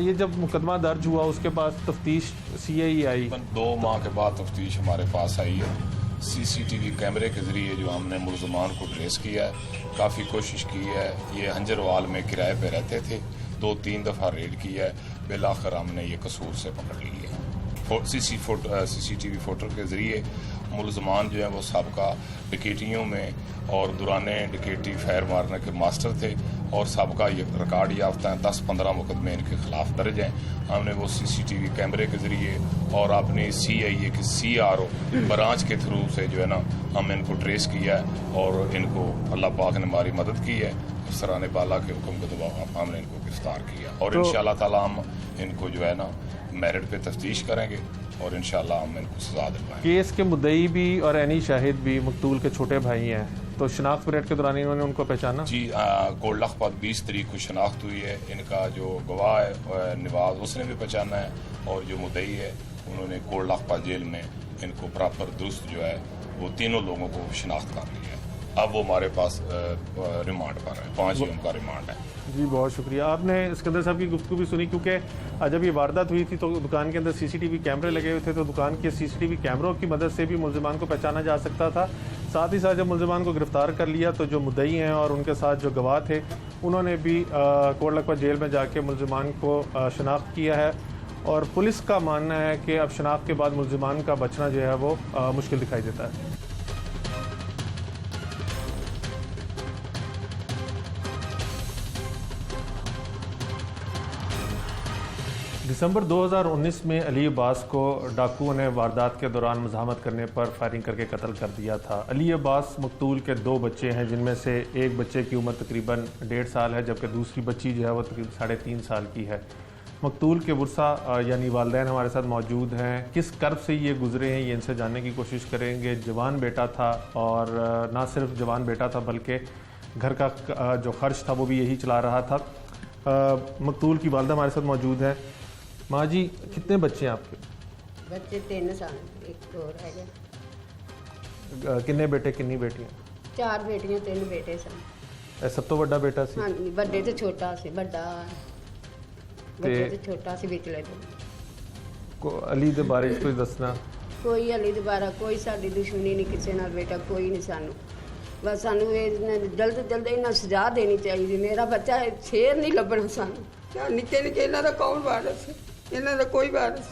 ये जब मुकदमा दर्ज हुआ उसके बाद तफ्तीश सीआईए आई, 2 माह के बाद तफ्तीश हमारे पास आई है। सीसीटीवी कैमरे के ज़रिए जो हमने मुलजमान को ट्रेस किया है, काफ़ी कोशिश की है। ये हंजरवाल में किराए पे रहते थे, 2-3 दफ़ा रेड किया है, बिलाखिर हमने ये कसूर से पकड़ ली है। सीसीटीवी फोटो के ज़रिए मुलजमान जो है वो सबका डकैतियों में और दुराने डकैती फायर मारने के मास्टर थे और सबका ये रिकॉर्ड याफ्ता है। 10-15 मुकदमे इनके खिलाफ दर्ज हैं। हमने वो सीसीटीवी कैमरे के ज़रिए और अपनी सीआईए की CRO ब्रांच के थ्रू से जो है ना हम इनको ट्रेस किया है और इनको अल्लाह पाक ने हमारी मदद की है। सराने बाला के हुक्म के दबाव हमने इनको गिरफ्तार किया और इंशाल्लाह ताला हम इनको जो है ना मेरिट पे तफ्तीश करेंगे और इंशाल्लाह हम इनको सजा दिलवाएंगे। केस के मुद्दई भी और एनी शाहिद भी मकतूल के छोटे भाई हैं, तो शनाख्त परेड के दौरान इन्होंने उनको पहचाना? जी, कोल्ड लखपत 20 तारीख को शनाख्त हुई है। इनका जो गवाह है नवाज, उसने भी पहचाना है और जो मुद्दई है उन्होंने कोल्ड लखपत जेल में इनको प्रॉपर दुरुस्त जो है वो तीनों लोगों को शनाख्त कर लिया है। अब वो हमारे पास रिमांड पर है, 5 जून का रिमांड है। जी बहुत शुक्रिया। आपने सिकंदर साहब की गुफ्तगू भी सुनी, क्योंकि जब ये वारदात हुई थी तो दुकान के अंदर सीसीटीवी कैमरे लगे हुए थे, तो दुकान के सीसीटीवी कैमरों की मदद से भी मुलजिमान को पहचाना जा सकता था। साथ ही साथ जब मुलजिमान को गिरफ्तार कर लिया तो जो मुद्दई हैं और उनके साथ जो गवाह थे उन्होंने भी कोट लखपत जेल में जाके मुलजिमान को शनाख्त किया है और पुलिस का मानना है कि अब शनाख्त के बाद मुलजिमान का बचना जो है वो मुश्किल दिखाई देता है। दिसंबर 2019 में अली अब्बास को डाकुओं ने वारदात के दौरान मज़ाहमत करने पर फायरिंग करके कत्ल कर दिया था। अली अब्बास मकतूल के 2 बच्चे हैं, जिनमें से एक बच्चे की उम्र तकरीबन 1.5 साल है, जबकि दूसरी बच्ची जो है वो तकरीबन 3.5 साल की है। मकतूल के वर्सा यानी वालिदैन हमारे साथ मौजूद हैं। किस कर्ब से ये गुजरे हैं ये इनसे जानने की कोशिश करेंगे। जवान बेटा था और ना सिर्फ जवान बेटा था बल्कि घर का जो खर्च था वो भी यही चला रहा था। मकतूल की वालदा हमारे साथ मौजूद है। माँ जी, कितने बच्चे हैं आपके? बच्चे 3 साल, एक और है गया। किन्ने बेटे किन्नी बेटियां? 4 बेटियां 3 बेटे सन। ਇਹ ਸਭ ਤੋਂ ਵੱਡਾ ਬੇਟਾ ਸੀ? हाँ जी, बड़े तो छोटा से बड़ा, बड़े तो छोटा से विचले तो ਅਲੀ ਦੇ ਬਾਰੇ 'ਚ ਕੋਈ ਦੱਸਣਾ। कोई हली दोबारा कोई साड़ी दुश्मनी नहीं किसी नाल बेटा, कोई नहीं सानू। बस सानू जल्द जल्द इन्हें सजा देनी चाहिए। मेरा बच्चा शेर नहीं लभना सानू। क्या निके निके इन्हों का कौन वारस है? इन्हों का कोई वारस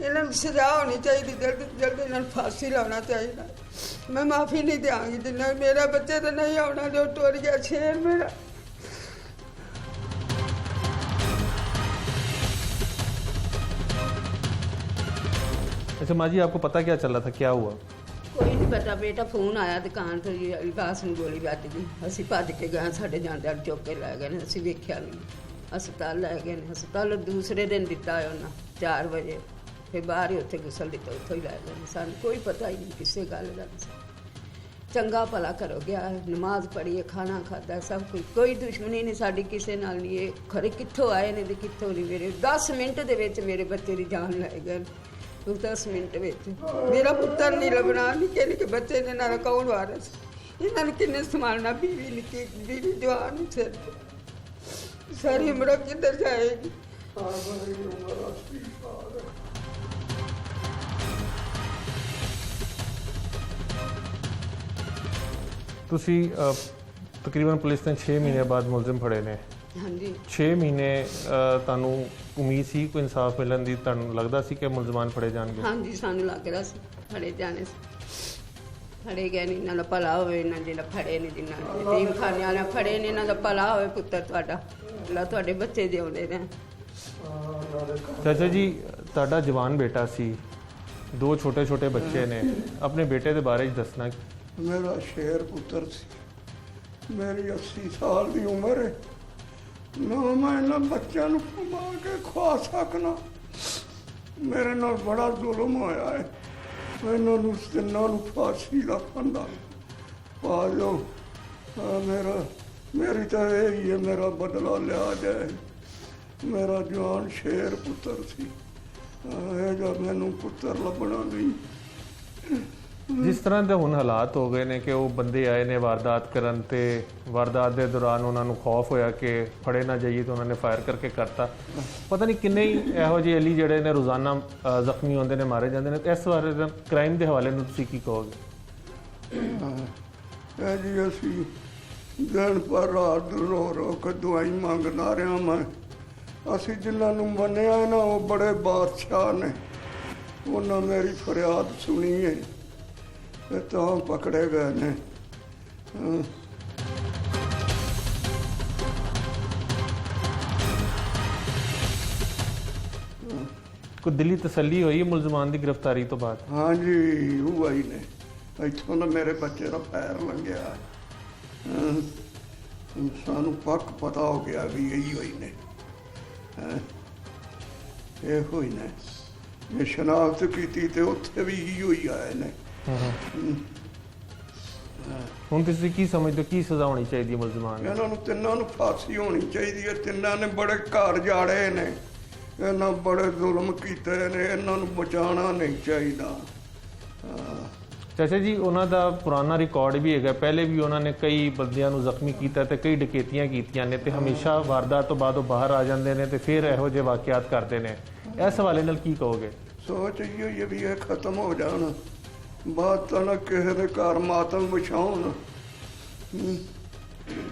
इन्हों सजा होनी चाहिए, जल्द जल्द इन्हों फांसी लाना चाहिए। मैं माफ़ी नहीं देंगी जिन्ना मेरा बच्चे तो नहीं आना जो टुर गया शेर मेरा। अच्छा माँ जी, आपको पता क्या चल रहा था, क्या हुआ? कोई नहीं पता बेटा, फोन आया दुकान तो जी विकास ਨੂੰ ਗੋਲੀ ਵੱਜ ਗਈ। ਅਸੀਂ ਭੱਜ ਕੇ ਗਏ, ਸਾਡੇ ਜਾਂਦਿਆਂ ਚੁੱਕ ਕੇ ਲੈ ਗਏ ਨੇ, ਅਸੀਂ ਵੇਖਿਆ ਨਹੀਂ। ਹਸਪਤਾਲ ਲੈ ਗਏ ਨੇ, ਹਸਪਤਾਲ ਦੂਸਰੇ ਦਿਨ ਦਿੱਤਾ ਉਹਨਾਂ 4 ਵਜੇ, ਫਿਰ ਬਾਹਰ ਹੀ ਉੱਥੇ ਗੁਸਲ ਦਿੱਤਾ, ਉੱਥੋਂ ਹੀ ਲੈ ਗਏ ਨੇ। ਸਾਨੂੰ ਕੋਈ ਪਤਾ ਹੀ ਨਹੀਂ ਕਿਸੇ ਗੱਲ ਦਾ। ਚੰਗਾ ਭਲਾ ਕਰੋ ਗਿਆ, ਨਮਾਜ਼ ਪੜ੍ਹੀ, ਖਾਣਾ ਖਾਦਾ, ਸਭ ਕੁਝ। ਕੋਈ ਦੁਸ਼ਮਣੀ ਨਹੀਂ ਸਾਡੀ ਕਿਸੇ ਨਾਲ ਨਹੀਂ। ਇਹ ਖਰੇ ਕਿੱਥੋਂ ਆਏ ਨੇ ਤੇ ਕਿੱਥੋਂ ਨਹੀਂ। ਮੇਰੇ 10 ਮਿੰਟ ਦੇ ਵਿੱਚ ਮੇਰੇ ਬੱਚੇ ਦੀ ਜਾਨ ਲੈ ਗਏ। 10 ਮਿੰਟ ਵਿੱਚ ਮੇਰਾ ਪੁੱਤਰ ਨਹੀਂ ਲੱਭਣਾ। ਨਿੱਕੇ ਨਿੱਕੇ ਬੱਚੇ ਨੇ, ਨਾਲ ਕੌਣ ਵਾਰਸ? ਇਹਨਾਂ ਨੂੰ ਕਿੰਨੇ ਸੰਭਾਲਣਾ? ਬੀਵੀ ਨਿੱਕੀ, ਬੀਵੀ ਜਵਾਨ ਸਿਰ ਤੇ, ਸਾਰੀ ਉਮਰ ਕਿੱਧਰ ਜਾਏਗੀ? ਤੁਸੀਂ ਤਕਰੀਬਨ ਪੁਲਿਸ ਨੇ 6 ਮਹੀਨੇ ਬਾਅਦ ਮੁਲਜ਼ਮ ਫੜੇ ਨੇ। ਹਾਂਜੀ 6 ਮਹੀਨੇ ਤੁਹਾਨੂੰ ਉਮੀਦ ਸੀ ਕੋਈ ਇਨਸਾਫ ਮਿਲਣ ਦੀ? ਤੁਹਾਨੂੰ ਲੱਗਦਾ ਸੀ ਕਿ ਮੁਲਜ਼ਮਾਨ ਫੜੇ ਜਾਣਗੇ? ਹਾਂਜੀ ਸਾਨੂੰ ਲੱਗ ਰਿਹਾ ਸੀ ਫੜੇ ਜਾਣੇ ਸੀ। ਫੜੇ ਗਏ ਨਹੀਂ, ਇਹਨਾਂ ਦਾ ਭਲਾ ਹੋਵੇ। ਇਹਨਾਂ ਜਿਹੜਾ ਫੜੇ ਨੇ, ਜਿਨ੍ਹਾਂ ਯਤੀਮ ਖਾਨੇ ਵਾਲਿਆਂ ਫੜੇ ਨੇ, ਇਹਨਾਂ ਦਾ ਭਲਾ ਹੋਵੇ। ਪੁੱਤਰ ਤੁਹਾਡਾ, ਅੱਲਾ ਤੁਹਾਡੇ ਬੱਚੇ ਜਿਉਂਦੇ ਰਹਿਣ। ਚਾਚਾ ਜੀ, ਤੁਹਾਡਾ ਜਵਾਨ ਬੇਟਾ ਸੀ, 2 ਛੋਟੇ ਛੋਟੇ ਬੱਚੇ ਨੇ, ਆਪਣੇ ਬੇਟੇ ਦੇ ਬਾਰੇ 'ਚ ਦੱਸਣਾ। ਮੇਰਾ ਸ਼ੇਰ ਪੁੱਤਰ ਸੀ। ਮੇਰੀ 80 ਸਾਲ ਦੀ ਉਮਰ ਹੈ, ਨਾ ਮੈਂ ਇਹਨਾਂ ਬੱਚਿਆਂ ਨੂੰ ਕਮਾ ਕੇ ਖਵਾ ਸਕਣਾ। ਮੇਰੇ ਨਾਲ ਬੜਾ ਜ਼ੁਲਮ ਹੋਇਆ ਹੈ। ਇਹਨਾਂ ਨੂੰ ਤਿੰਨਾਂ ਨੂੰ ਫਾਂਸੀ ਦਾ ਫੰਦਾ ਪਾ ਲਓ। ਮੇਰੀ ਤਾਂ ਇਹ ਹੀ ਹੈ, ਮੇਰਾ ਬਦਲਾ ਲਿਆ ਜਾਏ। ਮੇਰਾ ਜਵਾਨ ਸ਼ੇਰ ਪੁੱਤਰ ਸੀ, ਇਹ ਜਿਹਾ ਮੈਨੂੰ ਪੁੱਤਰ ਲੱਭਣਾ ਨਹੀਂ। ਜਿਸ ਤਰ੍ਹਾਂ ਦੇ ਹੁਣ ਹਾਲਾਤ ਹੋ ਗਏ ਨੇ ਕਿ ਉਹ ਬੰਦੇ ਆਏ ਨੇ ਵਾਰਦਾਤ ਕਰਨ, ਤੇ ਵਾਰਦਾਤ ਦੇ ਦੌਰਾਨ ਉਹਨਾਂ ਨੂੰ ਖੌਫ ਹੋਇਆ ਕਿ ਫੜੇ ਨਾ ਜਾਈਏ, ਤਾਂ ਉਹਨਾਂ ਨੇ ਫਾਇਰ ਕਰਕੇ ਕਰਤਾ। ਪਤਾ ਨਹੀਂ ਕਿੰਨੇ ਹੀ ਇਹੋ ਜਿਹੇ ਅਲੀ ਜਿਹੜੇ ਨੇ ਰੋਜ਼ਾਨਾ ਜ਼ਖਮੀ ਹੁੰਦੇ ਨੇ, ਮਾਰੇ ਜਾਂਦੇ ਨੇ। ਇਸ ਬਾਰੇ ਕ੍ਰਾਈਮ ਦੇ ਹਵਾਲੇ ਨੂੰ ਤੁਸੀਂ ਕੀ ਕਹੋਗੇ? ਇਹ ਜੀ ਅਸੀਂ ਦਿਨ ਪਰ ਰਾਤ ਰੋ ਰੋ ਕੇ ਦਵਾਈ ਮੰਗਦਾ ਰਿਹਾ ਮੈਂ। ਅਸੀਂ ਜਿਨ੍ਹਾਂ ਨੂੰ ਮੰਨਿਆ ਨਾ ਉਹ ਬੜੇ ਬਾਦਸ਼ਾਹ ਨੇ, ਉਹਨਾਂ ਮੇਰੀ ਫਰਿਆਦ ਸੁਣੀ ਹੈ ਤੇ ਤਾਂ ਪਕੜੇ ਗਏ ਨੇ। ਕੋਈ ਦਿਲੀ ਤਸੱਲੀ ਹੋਈ ਮੁਲਜ਼ਮਾਨ ਦੀ ਗ੍ਰਿਫਤਾਰੀ ਤੋਂ ਬਾਅਦ? ਹਾਂਜੀ ਉਹ ਆਈ ਨੇ, ਇੱਥੋਂ ਦਾ ਮੇਰੇ ਬੱਚੇ ਦਾ ਪੈਰ ਲੰਘਿਆ। ਸਾਨੂੰ ਪੱਕ ਪਤਾ ਹੋ ਗਿਆ ਵੀ ਇਹੀ ਹੋਈ ਨੇ, ਇਹ ਹੋਈ ਨੇ। ਇਹ ਸ਼ਨਾਖਤ ਕੀਤੀ ਤੇ ਉੱਥੇ ਵੀ ਇਹੀ ਹੋਈ ਆਏ ਨੇ। ਹੁਣ ਤੁਸੀਂ ਕੀ ਸਮਝਦੇ ਹੋ, ਕੀ ਸਜ਼ਾ ਹੋਣੀ ਚਾਹੀਦੀ ਹੈ ਮੁਲਜ਼ਮਾਨ ਨੂੰ? ਇਹਨਾਂ ਨੂੰ ਤਿੰਨਾਂ ਨੂੰ ਫਾਂਸੀ ਹੋਣੀ ਚਾਹੀਦੀ ਹੈ। ਤਿੰਨਾਂ ਨੇ ਬੜੇ ਘਰ ਜਾੜੇ ਨੇ, ਇਹਨਾਂ ਬੜੇ ਜ਼ੁਲਮ ਕੀਤੇ ਨੇ, ਇਹਨਾਂ ਨੂੰ ਬਚਾਉਣਾ ਨਹੀਂ ਚਾਹੀਦਾ। ਚਾਚਾ ਜੀ, ਉਹਨਾਂ ਦਾ ਪੁਰਾਣਾ ਰਿਕਾਰਡ ਵੀ ਹੈਗਾ, ਪਹਿਲੇ ਵੀ ਉਹਨਾਂ ਨੇ ਕਈ ਬੰਦਿਆਂ ਨੂੰ ਜ਼ਖਮੀ ਕੀਤਾ ਤੇ ਕਈ ਡਕੈਤੀਆਂ ਕੀਤੀਆਂ ਨੇ, ਤੇ ਹਮੇਸ਼ਾ ਵਾਰਦਾਤ ਤੋਂ ਬਾਅਦ ਉਹ ਬਾਹਰ ਆ ਜਾਂਦੇ ਨੇ ਤੇ ਫਿਰ ਇਹੋ ਜਿਹੇ ਵਾਕਿਆਤ ਕਰਦੇ ਨੇ। ਇਸ ਹਵਾਲੇ ਨਾਲ ਕੀ ਕਹੋਗੇ? ਸੋਚ ਇਹ ਵੀ ਇਹ ਖਤਮ ਹੋ ਜਾਣ, ਬਾਅਦ ਤਾਂ ਕਿਸੇ ਦੇ ਘਰ ਮਾਤਮ ਵਿਛਾਉਣ।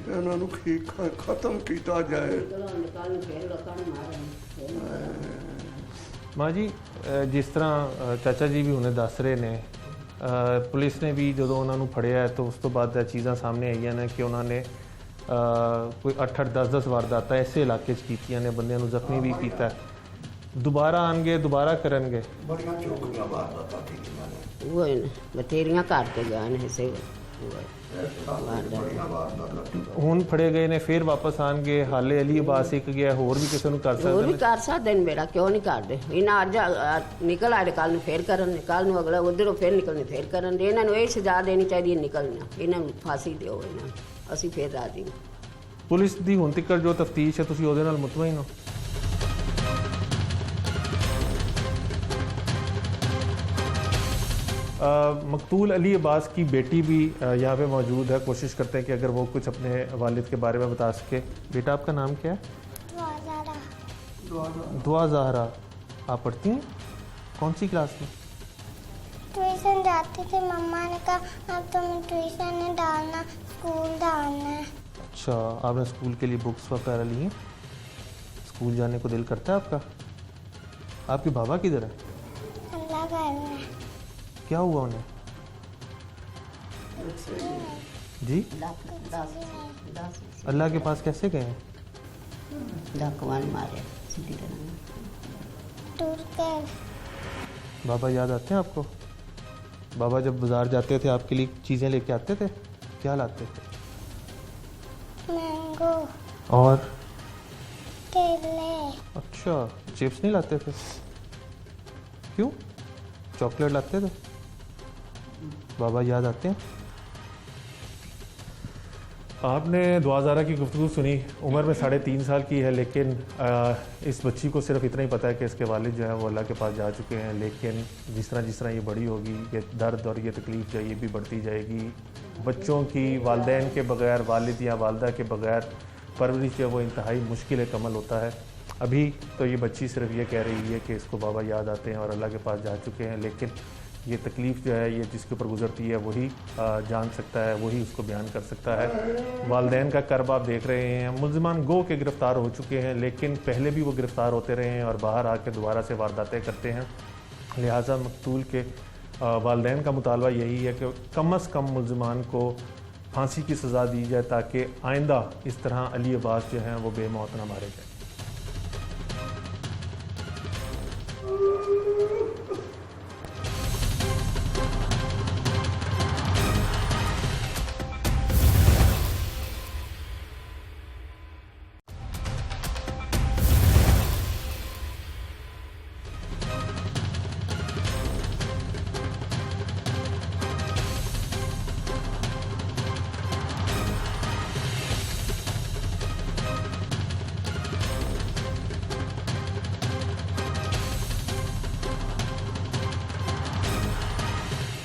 ਇਹਨਾਂ ਨੂੰ ਖਤਮ ਕੀਤਾ ਜਾਏ। ਮਾਂ ਜੀ, ਜਿਸ ਤਰ੍ਹਾਂ ਚਾਚਾ ਜੀ ਵੀ ਹੁਣੇ ਦੱਸ ਰਹੇ ਨੇ, ਪੁਲਿਸ ਨੇ ਵੀ ਜਦੋਂ ਉਹਨਾਂ ਨੂੰ ਫੜਿਆ ਤਾਂ ਉਸ ਤੋਂ ਬਾਅਦ ਇਹ ਚੀਜ਼ਾਂ ਸਾਹਮਣੇ ਆਈਆਂ ਨੇ ਕਿ ਉਹਨਾਂ ਨੇ कोई 8-10 वारदातां ऐसे इलाके 'ਚ ਕੀਤੀਆਂ ਨੇ, ਬੰਦਿਆਂ ਨੂੰ ਜ਼ਖਮੀ ਵੀ ਕੀਤਾ। ਦੁਬਾਰਾ ਆਣਗੇ, ਦੁਬਾਰਾ ਕਰਨਗੇ। ਬੜੀਆਂ ਚੌਕੀਆਂ ਵਾਰਦਾਤਾਂ ਕੀਤੀਆਂ ਨੇ, ਉਹ ਹੀ ਨੇ, ਬਥੇਰੀਆਂ ਘਰ ਤੇ ਗਏ ਨੇ ਇਸੇ ਬੜੀਆਂ ਵਾਰਦਾਤਾਂ। ਹੁਣ ਫੜੇ ਗਏ ਨੇ, ਫਿਰ ਵਾਪਸ ਆਣਗੇ। ਹਾਲੇ ਅਲੀ ਅਬਾਸ ਇੱਕ ਗਿਆ, ਹੋਰ ਵੀ ਕਿਸੇ ਨੂੰ ਕਰ ਉਹ ਸਕਦੇ ਵੀ ਨੇ। ਕਰ ਸਕਦੇ ਨੇ ਮੇਰਾ, ਕਿਉਂ ਨਹੀਂ ਕਰਦੇ? ਇਹਨਾਂ ਅੱਜ ਨਿਕਲ ਆਏ, ਕੱਲ ਨੂੰ ਫੇਰ ਕਰਨ, ਕੱਲ ਨੂੰ ਅਗਲਾ ਉਧਰੋਂ ਫੇਰ ਨਿਕਲਣੇ, ਫੇਰ ਕਰਨ। ਇਹਨਾਂ ਨੂੰ ਇਹ ਸਜ਼ਾ ਦੇਣੀ ਚਾਹੀਦੀ ਹੈ, ਨਿਕਲਣਾ ਇਹਨਾਂ ਨੂੰ ਫਾਂਸੀ ਦਿਓ ਇਹਨਾਂ ਨੂੰ, ਅਸੀਂ ਫੇਰ ਰਾਜੀ ਹਾਂ। ਪੁਲਿਸ ਦੀ ਹੁਣ ਤੱਕ ਜੋ ਤਫਤੀਸ਼ ਹੈ, ਤੁਸੀਂ ਉਹਦੇ ਨਾਲ ਮੁਤਮਈਨ ਹੋ? मकतूल अली अब्बास की बेटी भी यहाँ पे मौजूद है। कोशिश करते हैं कि अगर वो कुछ अपने वालिद के बारे में बता सके। बेटा, आपका नाम क्या है? दुआ ज़हरा। आप पढ़ती हैं? कौन सी क्लास में? ट्यूशन जाती थी, मम्मा ने कहा अब तुम्हें ट्यूशन नहीं डालना, स्कूल डालना है। अच्छा, आपने स्कूल के लिए बुक्स वगैरह ली हैं? स्कूल जाने को दिल करता है आपका? आपके बाबा किधर है? अल्लाह कर रहा है। क्या हुआ उन्हें? जी, अल्लाह के पास कैसे गए हैं? मारे टूर कर। बाबा याद आते हैं आपको? बाबा जब बाजार जाते थे आपके लिए चीज़ें लेके आते थे? क्या लाते थे? मैंगो और? केले। अच्छा, चिप्स नहीं लाते थे? क्यों? चॉकलेट लाते थे? बाबा याद आते हैं? आपने दुआ ज़हरा की गुफ्तगू सुनी। उम्र में 3.5 साल की है, लेकिन इस बच्ची को सिर्फ इतना ही पता है कि इसके वालिद जो है वो अल्लाह के पास जा चुके हैं। लेकिन जिस तरह ये बड़ी होगी, ये दर्द और ये तकलीफ़ जो है ये भी बढ़ती जाएगी। बच्चों की वालिदैन के बग़ैर, वालिद या वालदा के बग़ैर परवरिश जो है वो इंतहाई मुश्किल कमल होता है। अभी तो ये बच्ची सिर्फ ये कह रही है कि इसको बाबा याद आते हैं और अल्लाह के पास जा चुके हैं, लेकिन ये तकलीफ़ जो है ये जिसके ऊपर गुजरती है वही जान सकता है, वही उसको बयान कर सकता है। वालदैन का कर्ब आप देख रहे हैं। मुल्ज़िमान गो के गिरफ़्तार हो चुके हैं, लेकिन पहले भी वो गिरफ़्तार होते रहे हैं और बाहर आके दोबारा से वारदातें करते हैं। लिहाजा मकतूल के वालदैन का मुतालबा यही है कि कम अज़ कम मुल्ज़िमान को फांसी की सज़ा दी जाए, ताकि आइंदा इस तरह अली अब्बास जो हैं वो बेमौत न मारे जाए।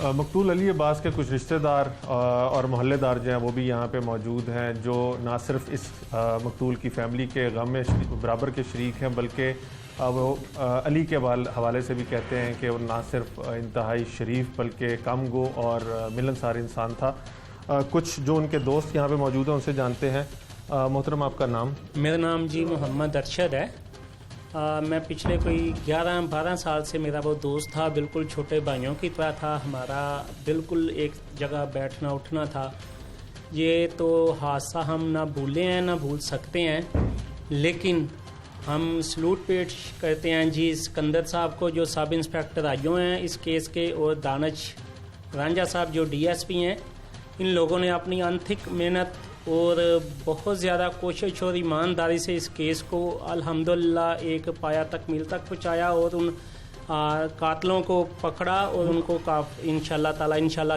मकतूल अली अब्बास के कुछ रिश्तेदार और मोहल्लेदार जो हैं वो भी यहाँ पे मौजूद हैं, जो ना सिर्फ इस मकतूल की फ़ैमिली के गम में बराबर के शरीक हैं, बल्कि वो अली के हवाले से भी कहते हैं कि वो ना सिर्फ इंतहाई शरीफ बल्कि कम गो और मिलनसार इंसान था। कुछ जो उनके दोस्त यहाँ पे मौजूद हैं उनसे जानते हैं। मोहतरम, आपका नाम? मेरा नाम जी मोहम्मद अरशद है। मैं पिछले कोई 11-12 साल से मेरा वो दोस्त था, बिल्कुल छोटे भाइयों की तरह था। हमारा बिल्कुल एक जगह बैठना उठना था। ये तो हादसा हम ना भूले हैं ना भूल सकते हैं, लेकिन हम सलूट पेश करते हैं जी सिकंदर साहब को, जो सब इंस्पेक्टर आयो हैं इस केस के, और दानिश रांझा साहब जो DSP हैं। इन लोगों ने अपनी अनथिक मेहनत और बहुत ज़्यादा कोशिश और ईमानदारी से इस केस को अल्हम्दुलिल्लाह एक पाया तकमील तक पहुँचाया और उन कातलों को पकड़ा और उनको इंशाल्लाह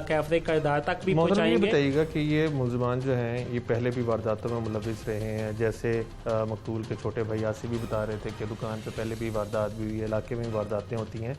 कैफरे किरदार तक भी पहुँचाएंगे। ये बताइएगा कि ये मुल्ज़िमान जो हैं ये पहले भी वारदातों में मुलविस रहे हैं, जैसे मकतूल के छोटे भाई यासी भी बता रहे थे कि दुकान पे पहले भी वारदात भी हुई है, इलाके में भी वारदातें होती हैं।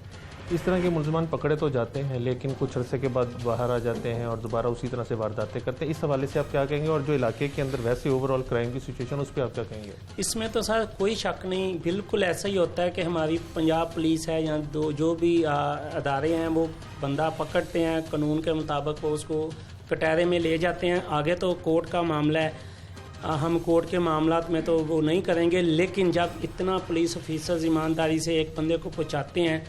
इस तरह के मुल्ज़िमान पकड़े तो जाते हैं, लेकिन कुछ अरसे के बाद बाहर आ जाते हैं और दोबारा उसी तरह से वारदातें करते हैं। इस हवाले से आप क्या कहेंगे, और जो इलाके के अंदर वैसे ओवरऑल क्राइम की सिचुएशन उस पर आप क्या कहेंगे? इसमें तो सर कोई शक नहीं, बिल्कुल ऐसा ही होता है कि हमारी पंजाब पुलिस है या जो भी अदारे हैं वो बंदा पकड़ते हैं, कानून के मुताबिक वो उसको कटहरे में ले जाते हैं। आगे तो कोर्ट का मामला है, हम कोर्ट के मामलात में तो वो नहीं करेंगे, लेकिन जब इतना पुलिस ऑफिसर्स ईमानदारी से एक बंदे को पहुँचाते हैं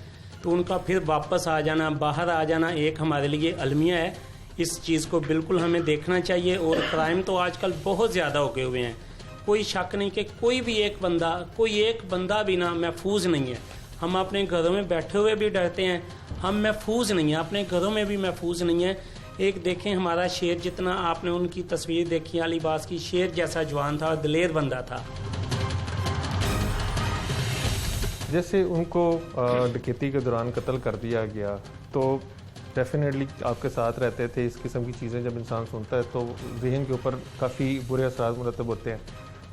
तो उनका फिर वापस आ जाना, बाहर आ जाना एक हमारे लिए अलमिया है। इस चीज़ को बिल्कुल हमें देखना चाहिए। और क्राइम तो आजकल बहुत ज़्यादा हो गए हुए हैं, कोई शक नहीं कि कोई एक बंदा भी ना महफूज नहीं है। हम अपने घरों में बैठे हुए भी डरते हैं, हम महफूज नहीं हैं, अपने घरों में भी महफूज नहीं हैं। एक देखें हमारा शेर, जितना आपने उनकी तस्वीर देखी अलीबास की, शेर जैसा जवान था और दिलेर बंदा था। जैसे उनको डकैती के दौरान कत्ल कर दिया गया तो डेफिनेटली आपके साथ रहते थे। इस किस्म की चीज़ें जब इंसान सुनता है तो जहन के ऊपर काफ़ी बुरे असरात मुरतब होते हैं।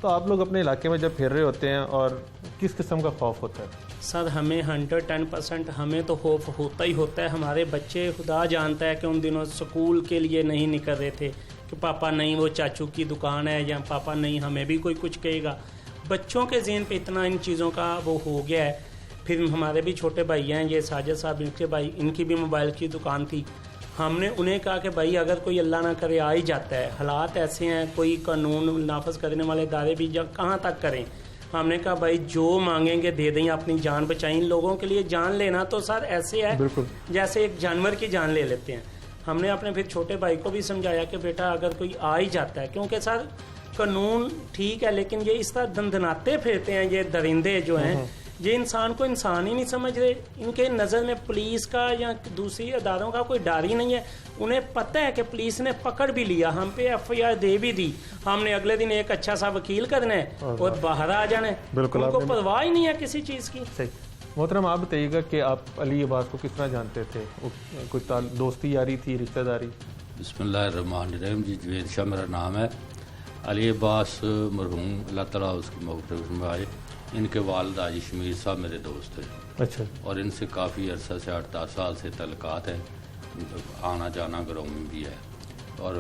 तो आप लोग अपने इलाके में जब फिर रहे होते हैं और किस किस्म का खौफ होता है? सर हमें 110% हमें तो खौफ होता ही होता है। हमारे बच्चे, खुदा जानता है कि उन दिनों स्कूल के लिए नहीं निकल रहे थे कि पापा नहीं वो चाचू की दुकान है, या पापा नहीं हमें भी कोई कुछ कहेगा। बच्चों के ज़हन पे इतना इन चीज़ों का वो हो गया है। फिर हमारे भी छोटे भाई हैं, ये साजिद साहब, इनके भाई, इनकी भी मोबाइल की दुकान थी। हमने उन्हें कहा कि भाई अगर कोई अल्लाह ना करे आ ही जाता है, हालात ऐसे हैं, कोई कानून नाफज करने वाले इदारे भी जब कहाँ तक करें। हमने कहा भाई जो मांगेंगे दे दें, अपनी जान बचाएं। इन लोगों के लिए जान लेना तो सर ऐसे है जैसे एक जानवर की जान ले लेते हैं। हमने अपने फिर छोटे भाई को भी समझाया कि बेटा अगर कोई आ ही जाता है, क्योंकि सर कानून ठीक है लेकिन ये इस तरह दंदनाते फिरते हैं ये दरिंदे जो हैं, ये इंसान को इंसान ही नहीं समझ रहे। इनके नज़र में पुलिस का या दूसरी अदारों का कोई डर ही नहीं है। उन्हें पता है कि पुलिस ने पकड़ भी लिया, हम पे FIR दे भी दी, हमने अगले दिन एक अच्छा सा वकील करना है और बाहर आ जाना है। उनको परवाह ही नहीं है किसी चीज़ की। सही। मोहतरम आप बताइएगा कि आप अली अब्बास को किस तरह जानते थे? कोई दोस्ती यारी थी, रिश्तेदारी? बिस्मिल्लाहिर्रहमानिर्रहीम जी, जवेद शाह मेरा नाम है। अली अब्बास मरहूम अल्लाह ताला उसकी मग़फ़िरत में आए, इनके वालिद हाजी शमीर साहब मेरे दोस्त थे। अच्छा। और इनसे काफ़ी अरसा से 8-10 साल से तल्लुकात है, आना जाना घरों में भी है। और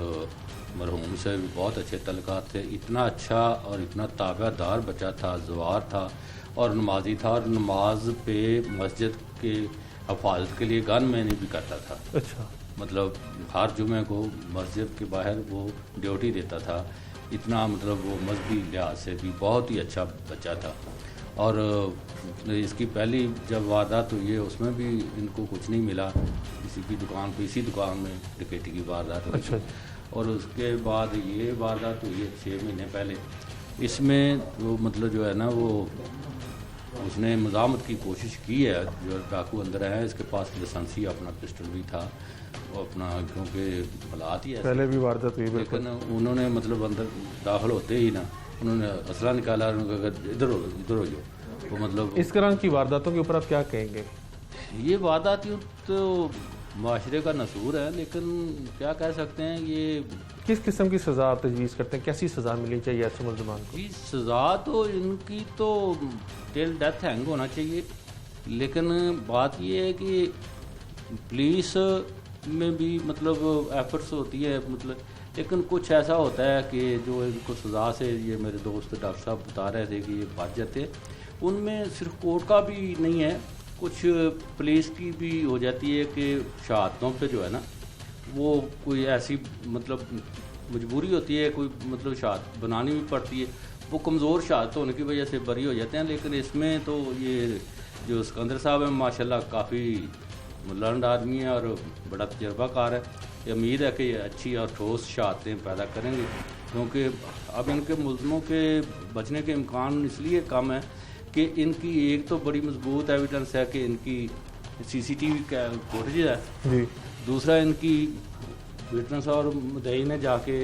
मरहूम से भी बहुत अच्छे तल्लुकात थे। इतना अच्छा और इतना ताबेदार बच्चा था, ज़वार था और नमाजी था, और नमाज पे मस्जिद के हफाजत के लिए गन मैन भी करता था। अच्छा। मतलब हर जुमे को मस्जिद के बाहर वो ड्यूटी देता था। इतना मतलब वो मजहबी लिहाज से भी बहुत ही अच्छा बच्चा था। और इसकी पहली जब वारदात हुई है उसमें भी इनको कुछ नहीं मिला, किसी की दुकान पे, इसी दुकान में डकैती की वारदात हुई। अच्छा। और उसके बाद ये वारदात हुई है 6 महीने पहले। इसमें वो मतलब जो है ना वो उसने मज़ामत की कोशिश की है। जो डाकू अंदर है इसके पास लाइसेंसी अपना पिस्टल भी था, वो अपना, क्योंकि हालात ही पहले भी वारदात हुई, लेकिन उन्होंने मतलब अंदर दाखिल होते ही ना उन्होंने असला निकाला, उन्होंने इधर हो जाओ। वो मतलब इस तरह की वारदातों के ऊपर आप क्या कहेंगे? ये वारदात तो माशरे का नसूर है, लेकिन क्या कह सकते हैं। ये किस किस्म की सज़ा आप तजवीज़ करते हैं? कैसी सज़ा मिलनी चाहिए ऐसे मुल्ज़िमान को? जी सज़ा तो इनकी तो टिल डेथ हैंग होना चाहिए, लेकिन बात ये है कि पुलिस में भी मतलब एफर्ट्स होती है, मतलब लेकिन कुछ ऐसा होता है कि जो इनको सज़ा से, ये मेरे दोस्त डॉक्टर साहब बता रहे थे कि ये बच जाते, उनमें सिर्फ कोर्ट का भी नहीं है, कुछ पुलिस की भी हो जाती है कि शहादतों पे जो है ना वो कोई ऐसी मतलब मजबूरी होती है, कोई मतलब शहादत बनानी भी पड़ती है, वो कमज़ोर शहादत होने की वजह से बरी हो जाते हैं। लेकिन इसमें तो ये जो सिकंदर साहब हैं माशाल्लाह काफ़ी लर्नड आदमी है और बड़ा तजर्बाकार है। ये उम्मीद है कि ये अच्छी और ठोस शहादतें पैदा करेंगे, क्योंकि अब इनके मुल्ज़िमों के बचने के इम्कान इसलिए कम है कि इनकी एक तो बड़ी मजबूत एविडेंस है कि इनकी CCTV का फुटेज है जी। दूसरा इनकी विटनेस और मुद्दई ने जाके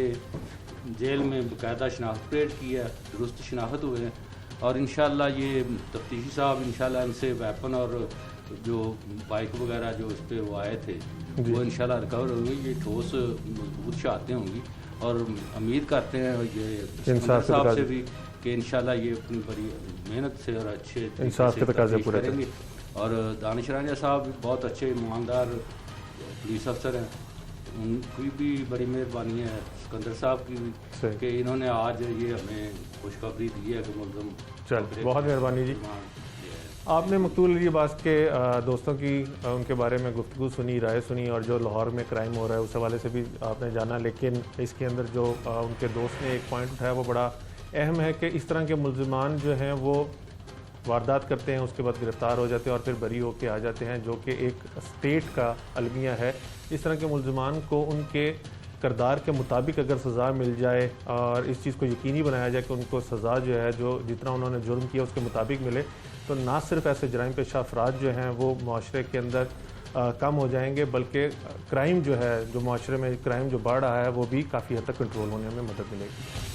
जेल में बाकायदा शनाख्त परेड की है, दुरुस्त शनाख्त हुए हैं। और इंशाल्लाह ये तफ्तीशी साहब इंशाल्लाह इनसे वेपन और जो बाइक वगैरह जो इस पर वो आए थे वो इंशाल्लाह रिकवर होंगी। ये ठोस मजबूत शहादतें होंगी और उम्मीद करते हैं ये साहब से भी कि इंशाल्लाह ये अपनी बड़ी मेहनत से और अच्छे इंसाफ के तकाज़े पूरे करेंगे। और दानिश रांझा साहब भी बहुत अच्छे ईमानदार पुलिस अफसर हैं, उनकी भी बड़ी मेहरबानी है, सिकंदर साहब की भी कि इन्होंने आज ये हमें खुशखबरी दी है कि मुल्ज़िम। चल बहुत मेहरबानी जी। आपने मकतूल अली अब्बास के दोस्तों की उनके बारे में गुफ्तगू सुनी, राय सुनी, और जो लाहौर में क्राइम हो रहा है उस हवाले से भी आपने जाना। लेकिन इसके अंदर जो उनके दोस्त ने एक पॉइंट उठाया वो बड़ा अहम है कि इस तरह के मुल्ज़िमान जो हैं वो वारदात करते हैं, उसके बाद गिरफ्तार हो जाते हैं और फिर बरी होके आ जाते हैं, जो कि एक स्टेट का अलमिया है। इस तरह के मुल्ज़िमान को उनके किरदार के मुताबिक अगर सज़ा मिल जाए और इस चीज़ को यकीनी बनाया जाए कि उनको सज़ा जो है, जो जितना उन्होंने जुर्म किया उसके मुताबिक मिले, तो ना सिर्फ ऐसे जराइम पेशा अफराद जो हैं वो माशरे के अंदर कम हो जाएंगे, बल्कि क्राइम जो है, जो माशरे में क्राइम जो बढ़ रहा है, वो भी काफ़ी हद तक कंट्रोल होने में मदद मिलेगी।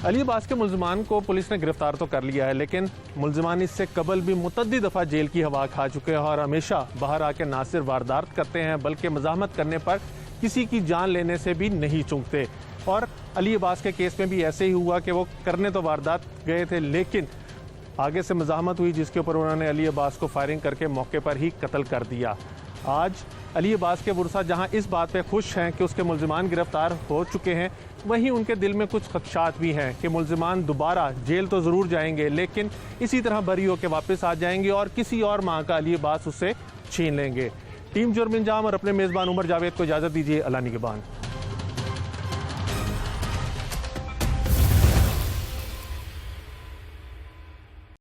अली अब्बास के मुल्ज़िमान को पुलिस ने गिरफ्तार तो कर लिया है, लेकिन मुल्ज़िमान इससे कबल भी मुतअद्दिद दफ़ा जेल की हवा खा चुके हैं और हमेशा बाहर आके ना सिर्फ वारदात करते हैं बल्कि मज़ाहमत करने पर किसी की जान लेने से भी नहीं चूकते। और अली अब्बास के केस में भी ऐसे ही हुआ कि वो करने तो वारदात गए थे, लेकिन आगे से मज़ाहमत हुई जिसके ऊपर उन्होंने अली अब्बास को फायरिंग करके मौके पर ही कत्ल कर दिया। आज अली अब्बास के वर्सा जहां इस बात पे खुश हैं कि उसके मुल्ज़िमान गिरफ्तार हो चुके हैं, वहीं उनके दिल में कुछ खदशात भी हैं कि मुल्ज़िमान दोबारा जेल तो ज़रूर जाएंगे, लेकिन इसी तरह बरी होकर वापस आ जाएंगे और किसी और माँ का अली अब्बास उससे छीन लेंगे। टीम जुर्म इंजाम और अपने मेज़बान उमर जावेद को इजाज़त दीजिए। अल्लाह निगहबान।